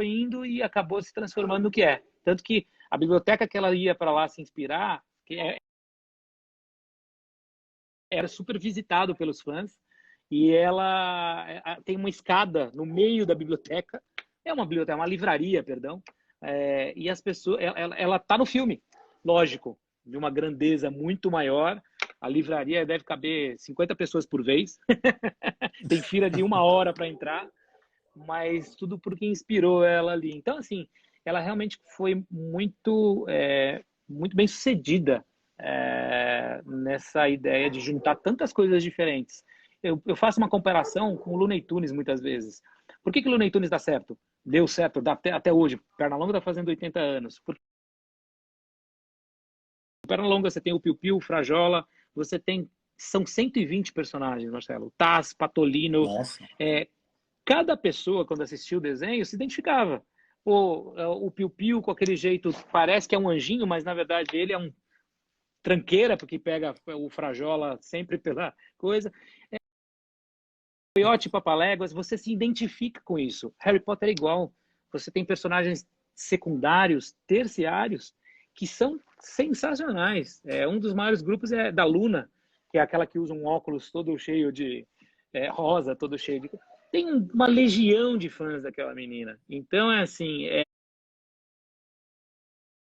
indo e acabou se transformando no que é. Tanto que a biblioteca que ela ia para lá se inspirar, era super visitado pelos fãs, e ela tem uma escada no meio da biblioteca, uma livraria, perdão, e as pessoas, ela tá no filme, lógico, de uma grandeza muito maior. A livraria deve caber 50 pessoas por vez. Tem fila de 1 hora para entrar, mas tudo porque inspirou ela ali. Então, assim, ela realmente foi muito bem sucedida nessa ideia de juntar tantas coisas diferentes. eu faço uma comparação com o Looney Tunes muitas vezes. Por que o Looney Tunes dá certo? Deu certo até hoje. Pernalonga está fazendo 80 anos. Porque no Pernalonga você tem o Piu Piu, o Frajola, você tem... São 120 personagens, Marcelo. Taz, Patolino. Nossa. Cada pessoa, quando assistia o desenho, se identificava. O Piu Piu com aquele jeito, parece que é um anjinho, mas na verdade ele é um tranqueira, porque pega o Frajola sempre pela coisa. Coiote e Papaléguas, você se identifica com isso. Harry Potter é igual. Você tem personagens secundários, terciários, que são sensacionais. Um dos maiores grupos é da Luna, que é aquela que usa um óculos todo cheio de rosa, todo cheio de... Tem uma legião de fãs daquela menina. Então,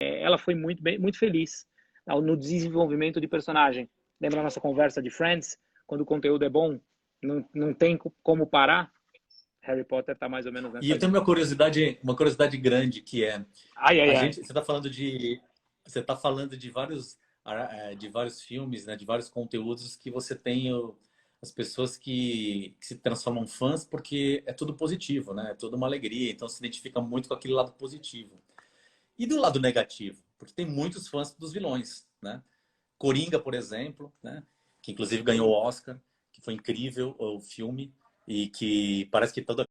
ela foi muito feliz no desenvolvimento de personagem. Lembra a nossa conversa de Friends? Quando o conteúdo é bom, não tem como parar. Harry Potter está mais ou menos nessa E eu tenho uma curiosidade grande que é você está falando de vários filmes, né, de vários conteúdos que você tem as pessoas que se transformam fãs porque é tudo positivo, né? É tudo uma alegria, então se identifica muito com aquele lado positivo. E do lado negativo, porque tem muitos fãs dos vilões, né? Coringa, por exemplo, né? Que inclusive ganhou o Oscar, que foi incrível o filme e que parece que toda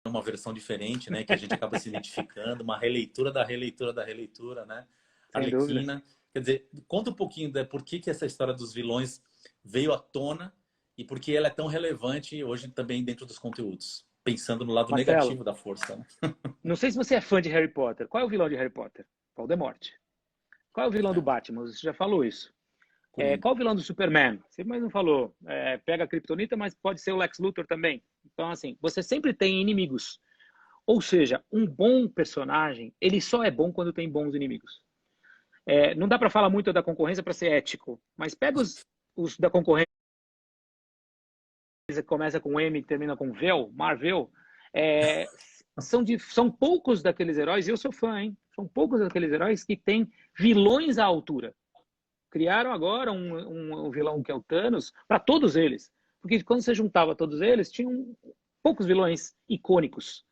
uma versão diferente, né? Que a gente acaba se identificando, uma releitura da releitura da releitura, né? Sem dúvida. Arlequina. Quer dizer, conta um pouquinho de por que essa história dos vilões veio à tona e por que ela é tão relevante hoje também dentro dos conteúdos, pensando no lado Marcelo, negativo da força, né? não sei se você é fã de Harry Potter. Qual é o vilão de Harry Potter? Voldemort. Qual é o vilão do Batman? Você já falou isso. Qual o vilão do Superman? Você mais não falou. Pega a Kryptonita, mas pode ser o Lex Luthor também. Então, assim, você sempre tem inimigos. Ou seja, um bom personagem, ele só é bom quando tem bons inimigos. Não dá para falar muito da concorrência para ser ético, mas pega os da concorrência que começa com M e termina com Vel, Marvel, são poucos daqueles heróis, e eu sou fã, hein? São poucos daqueles heróis que têm vilões à altura. Criaram agora um vilão que é o Thanos para todos eles. Porque quando você juntava todos eles, tinham poucos vilões icônicos.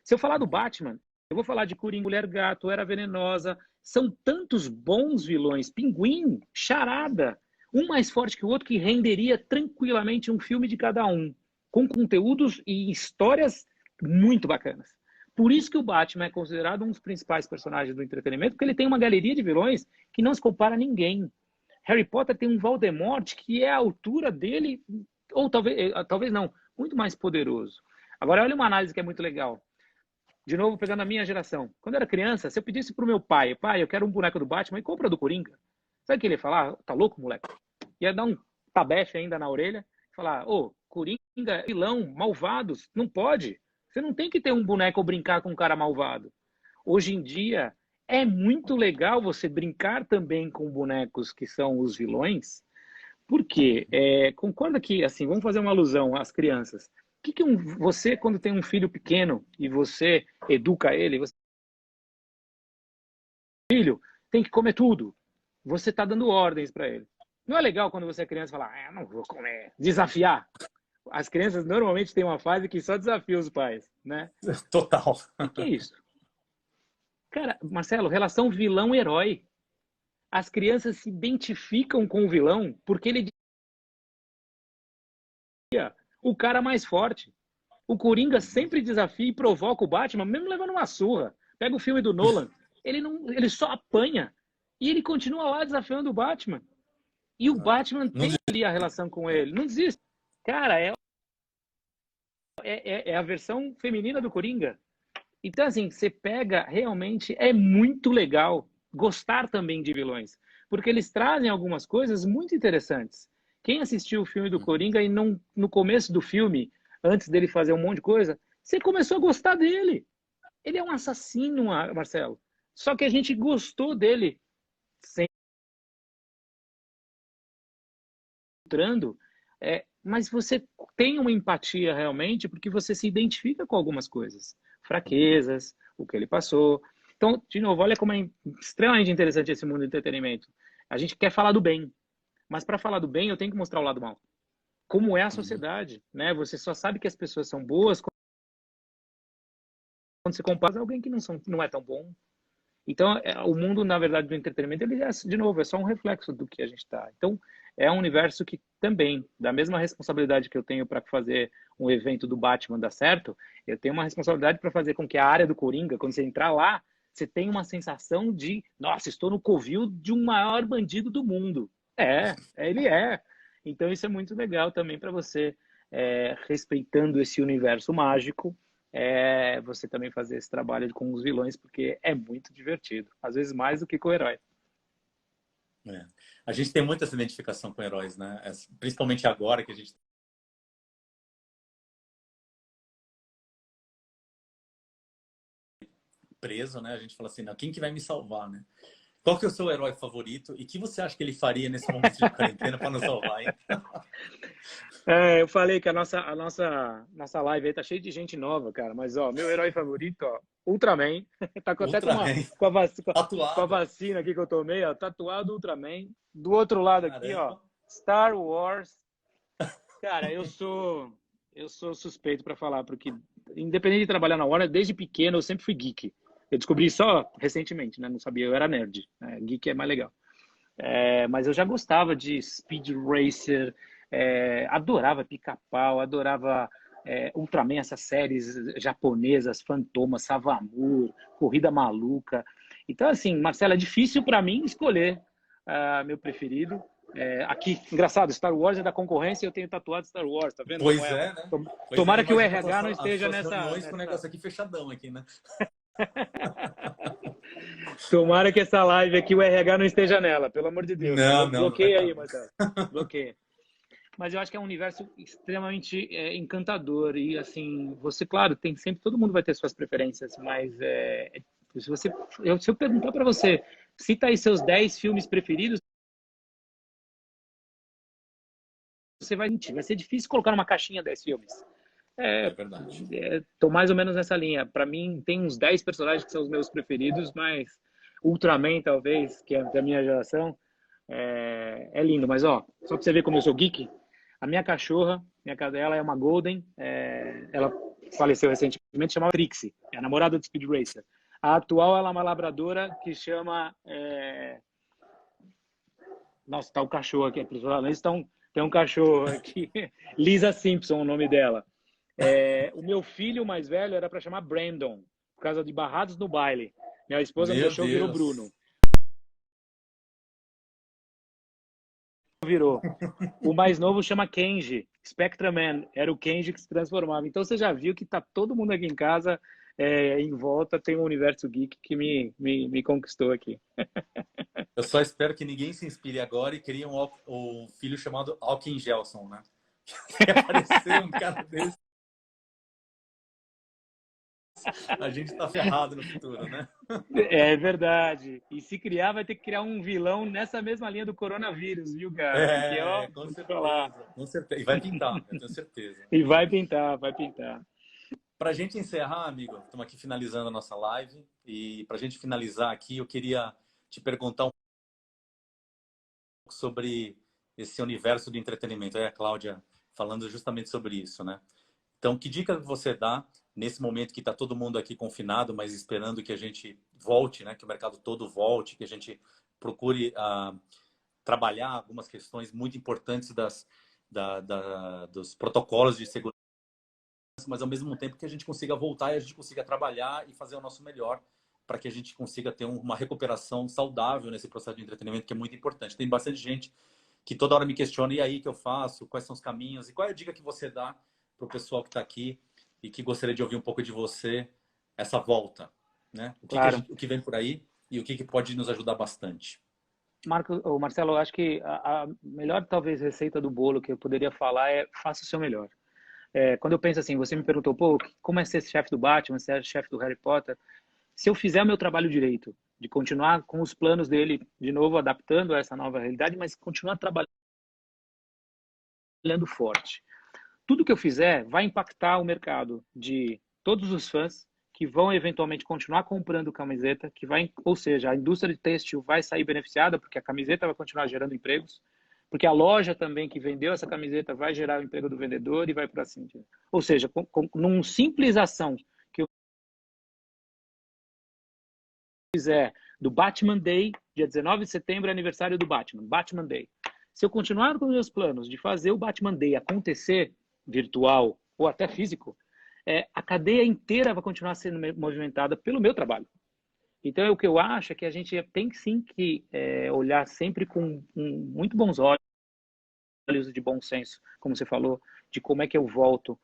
Se eu falar do Batman, eu vou falar de Coringa, Mulher Gato, Era Venenosa. São tantos bons vilões. Pinguim, Charada. Um mais forte que o outro que renderia tranquilamente um filme de cada um. Com conteúdos e histórias muito bacanas. Por isso que o Batman é considerado um dos principais personagens do entretenimento, porque ele tem uma galeria de vilões que não se compara a ninguém. Harry Potter tem um Voldemort que é a altura dele, ou talvez não, muito mais poderoso. Agora, olha uma análise que é muito legal. De novo, pegando a minha geração. Quando eu era criança, se eu pedisse pro meu pai, eu quero um boneco do Batman e compra do Coringa. Sabe o que ele ia falar? Tá louco, moleque? Ia dar um tabefe ainda na orelha, falar, Coringa, vilão, malvados, não pode. Você não tem que ter um boneco ou brincar com um cara malvado. Hoje em dia, é muito legal você brincar também com bonecos que são os vilões, porque concorda que, assim, vamos fazer uma alusão às crianças. Você, quando tem um filho pequeno e você educa ele, filho tem que comer tudo. Você está dando ordens para ele. Não é legal quando você é criança falar, não vou comer, desafiar. As crianças normalmente têm uma fase que só desafia os pais, né? Total. O que é isso? Cara, Marcelo, relação vilão-herói. As crianças se identificam com o vilão porque ele é o cara mais forte. O Coringa sempre desafia e provoca o Batman, mesmo levando uma surra. Pega o filme do Nolan, ele só apanha. E ele continua lá desafiando o Batman. E o Batman tem ali a relação com ele. Não desiste. Cara, é a versão feminina do Coringa. Então, assim, você pega, realmente, é muito legal gostar também de vilões. Porque eles trazem algumas coisas muito interessantes. Quem assistiu o filme do Coringa e não, no começo do filme, antes dele fazer um monte de coisa, você começou a gostar dele. Ele é um assassino, Marcelo. Só que a gente gostou dele entrando, mas você tem uma empatia realmente porque você se identifica com algumas coisas. Fraquezas, o que ele passou. Então, de novo, olha como é extremamente interessante esse mundo do entretenimento. A gente quer falar do bem. Mas para falar do bem, eu tenho que mostrar o lado mal. Como é a Uhum. sociedade, né? Você só sabe que as pessoas são boas quando você compara com alguém que não é tão bom. Então, o mundo, na verdade, do entretenimento, ele é, de novo, é só um reflexo do que a gente está. Então, é um universo que também, da mesma responsabilidade que eu tenho para fazer um evento do Batman dar certo, eu tenho uma responsabilidade para fazer com que a área do Coringa, quando você entrar lá, você tenha uma sensação de, nossa, estou no covil de um maior bandido do mundo. Ele é. Então, isso é muito legal também para você, respeitando esse universo mágico, você também fazer esse trabalho com os vilões, porque é muito divertido. Às vezes mais do que com o herói. É. A gente tem muita essa identificação com heróis, né? Principalmente agora que a gente preso, né? A gente fala assim, não, quem que vai me salvar, né? Qual que é o seu herói favorito e o que você acha que ele faria nesse momento de quarentena para nos salvar, hein? Eu falei que a nossa live aí tá cheia de gente nova, cara. Mas, ó, meu herói favorito, ó, Ultraman. Tá até Ultraman, com a tatuado. vacina aqui que eu tomei, ó, tatuado Ultraman. Do outro lado aqui, ó, Caramba. Star Wars. Cara, eu sou suspeito para falar, porque independente de trabalhar na Warner, desde pequeno eu sempre fui geek. Eu descobri só recentemente, né? Não sabia, eu era nerd. Geek é mais legal. Mas eu já gostava de Speed Racer, adorava Pica-Pau, adorava Ultraman, essas séries japonesas, Fantoma, Savamur, Corrida Maluca. Então, assim, Marcelo, é difícil para mim escolher meu preferido. Aqui, engraçado, Star Wars é da concorrência e eu tenho tatuado Star Wars, tá vendo como Pois é? é, né? Pois é, Tomara que o imagina RH não as esteja suas nessa, reuniões com o nessa. negócio aqui fechadão aqui, né? Tomara que essa live aqui o RH não esteja nela, pelo amor de Deus. Não, não vai Bloqueia estar. aí, Marcelo. Bloqueia. Mas eu acho que é um universo extremamente encantador e assim, você, claro, tem sempre, todo mundo vai ter suas preferências, mas se eu perguntar para você, cita aí seus 10 filmes preferidos, você vai ser difícil colocar numa caixinha 10 filmes. É verdade. Tô mais ou menos nessa linha. Para mim, tem uns 10 personagens que são os meus preferidos, mas Ultraman, talvez, que é da minha geração, é lindo. Mas, ó, só pra você ver como eu sou geek, a minha cachorra, minha cadela, é uma Golden. Ela faleceu recentemente, chamava Trixie, é a namorada do Speed Racer. A atual, ela é uma labradora que chama. Nossa, tá o cachorro aqui. Tem um cachorro aqui. Lisa Simpson, o nome dela. O meu filho mais velho era para chamar Brandon, por causa de Barrados no Baile. Minha esposa não Meu deixou, virou Bruno. Deus. Virou. O mais novo chama Kenji, Spectraman. Era o Kenji que se transformava. Então você já viu que tá todo mundo aqui em casa, em volta, tem um universo geek que me conquistou aqui. Eu só espero que ninguém se inspire agora e crie um filho chamado Alkin Gelson, né? Se aparecer um cara desse, a gente tá ferrado no futuro, né? É verdade. E se criar, vai ter que criar um vilão nessa mesma linha do coronavírus, viu, cara? Porque, ó, Com vou te falar. certeza, com certeza. E vai pintar, eu tenho certeza. E vai pintar, vai pintar. Para a gente encerrar, amigo, estamos aqui finalizando a nossa live. E para a gente finalizar aqui, eu queria te perguntar um pouco sobre esse universo de entretenimento. Aí a Cláudia falando justamente sobre isso, né? Então, que dica você dá nesse momento que está todo mundo aqui confinado, mas esperando que a gente volte, né? Que o mercado todo volte, que a gente procure trabalhar algumas questões muito importantes dos protocolos de segurança, mas ao mesmo tempo que a gente consiga voltar e a gente consiga trabalhar e fazer o nosso melhor para que a gente consiga ter uma recuperação saudável nesse processo de entretenimento, que é muito importante. Tem bastante gente que toda hora me questiona, e aí, o que eu faço? Quais são os caminhos? E qual é a dica que você dá para o pessoal que está aqui e que gostaria de ouvir um pouco de você, essa volta, né? Claro. O que vem por aí e o que pode nos ajudar bastante? Marcelo, eu acho que a melhor, talvez, receita do bolo que eu poderia falar é faça o seu melhor. Quando eu penso assim, você me perguntou, pô, como é ser chefe do Batman, ser chefe do Harry Potter? Se eu fizer o meu trabalho direito, de continuar com os planos dele, de novo, adaptando a essa nova realidade, mas continuar trabalhando forte. Tudo que eu fizer vai impactar o mercado de todos os fãs que vão eventualmente continuar comprando camiseta, ou seja, a indústria de têxtil vai sair beneficiada porque a camiseta vai continuar gerando empregos, porque a loja também que vendeu essa camiseta vai gerar o emprego do vendedor e vai para cima. Ou seja, num simples ação que eu fizer do Batman Day, dia 19 de setembro é aniversário do Batman, Batman Day. Se eu continuar com os meus planos de fazer o Batman Day acontecer, virtual ou até físico, a cadeia inteira vai continuar sendo movimentada pelo meu trabalho. Então, o que eu acho é que a gente tem sim que olhar sempre com muito bons olhos, de bom senso, como você falou, de como é que eu volto,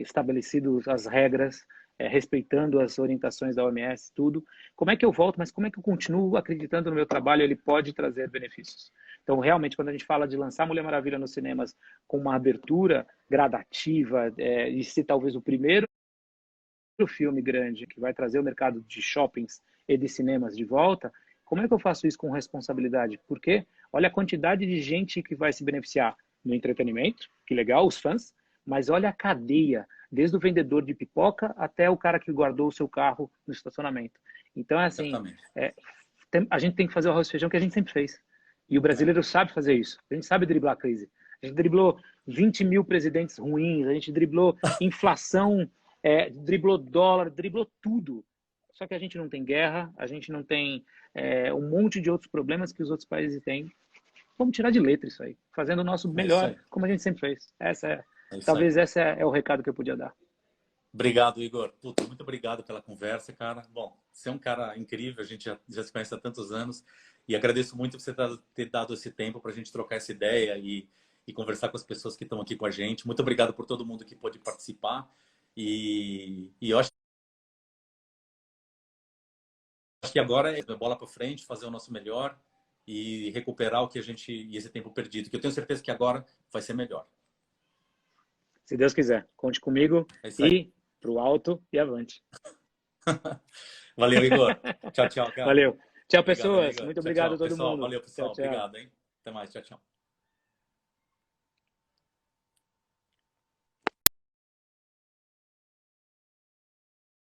estabelecido as regras, respeitando as orientações da OMS, tudo. Como é que eu volto, mas como é que eu continuo acreditando no meu trabalho, ele pode trazer benefícios. Então, realmente, quando a gente fala de lançar Mulher Maravilha nos cinemas com uma abertura gradativa, e ser talvez o primeiro filme grande que vai trazer o mercado de shoppings e de cinemas de volta, como é que eu faço isso com responsabilidade? Porque olha a quantidade de gente que vai se beneficiar no entretenimento, que legal, os fãs, mas olha a cadeia, desde o vendedor de pipoca até o cara que guardou o seu carro no estacionamento. Então, assim, a gente tem que fazer o arroz e feijão que a gente sempre fez. E o brasileiro sabe fazer isso. A gente sabe driblar a crise. A gente driblou 20 mil presidentes ruins, a gente driblou inflação, driblou dólar, driblou tudo. Só que a gente não tem guerra, a gente não tem um monte de outros problemas que os outros países têm. Vamos tirar de letra isso aí, fazendo o nosso melhor, como a gente sempre fez. Talvez esse é o recado que eu podia dar. Obrigado, Igor. Puta, muito obrigado pela conversa, cara. Bom, você é um cara incrível, a gente já se conhece há tantos anos e agradeço muito você ter dado esse tempo para a gente trocar essa ideia e conversar com as pessoas que estão aqui com a gente. Muito obrigado por todo mundo que pôde participar e eu acho que agora é bola para frente, fazer o nosso melhor e recuperar o que esse tempo perdido, que eu tenho certeza que agora vai ser melhor. Se Deus quiser, conte comigo e pro alto e avante. Valeu, Igor. Tchau, tchau, cara. Valeu. Tchau, pessoas. Obrigado, muito obrigado a todo pessoal. mundo. Valeu, pessoal. Tchau, tchau. Obrigado, hein? Até mais. Tchau, tchau.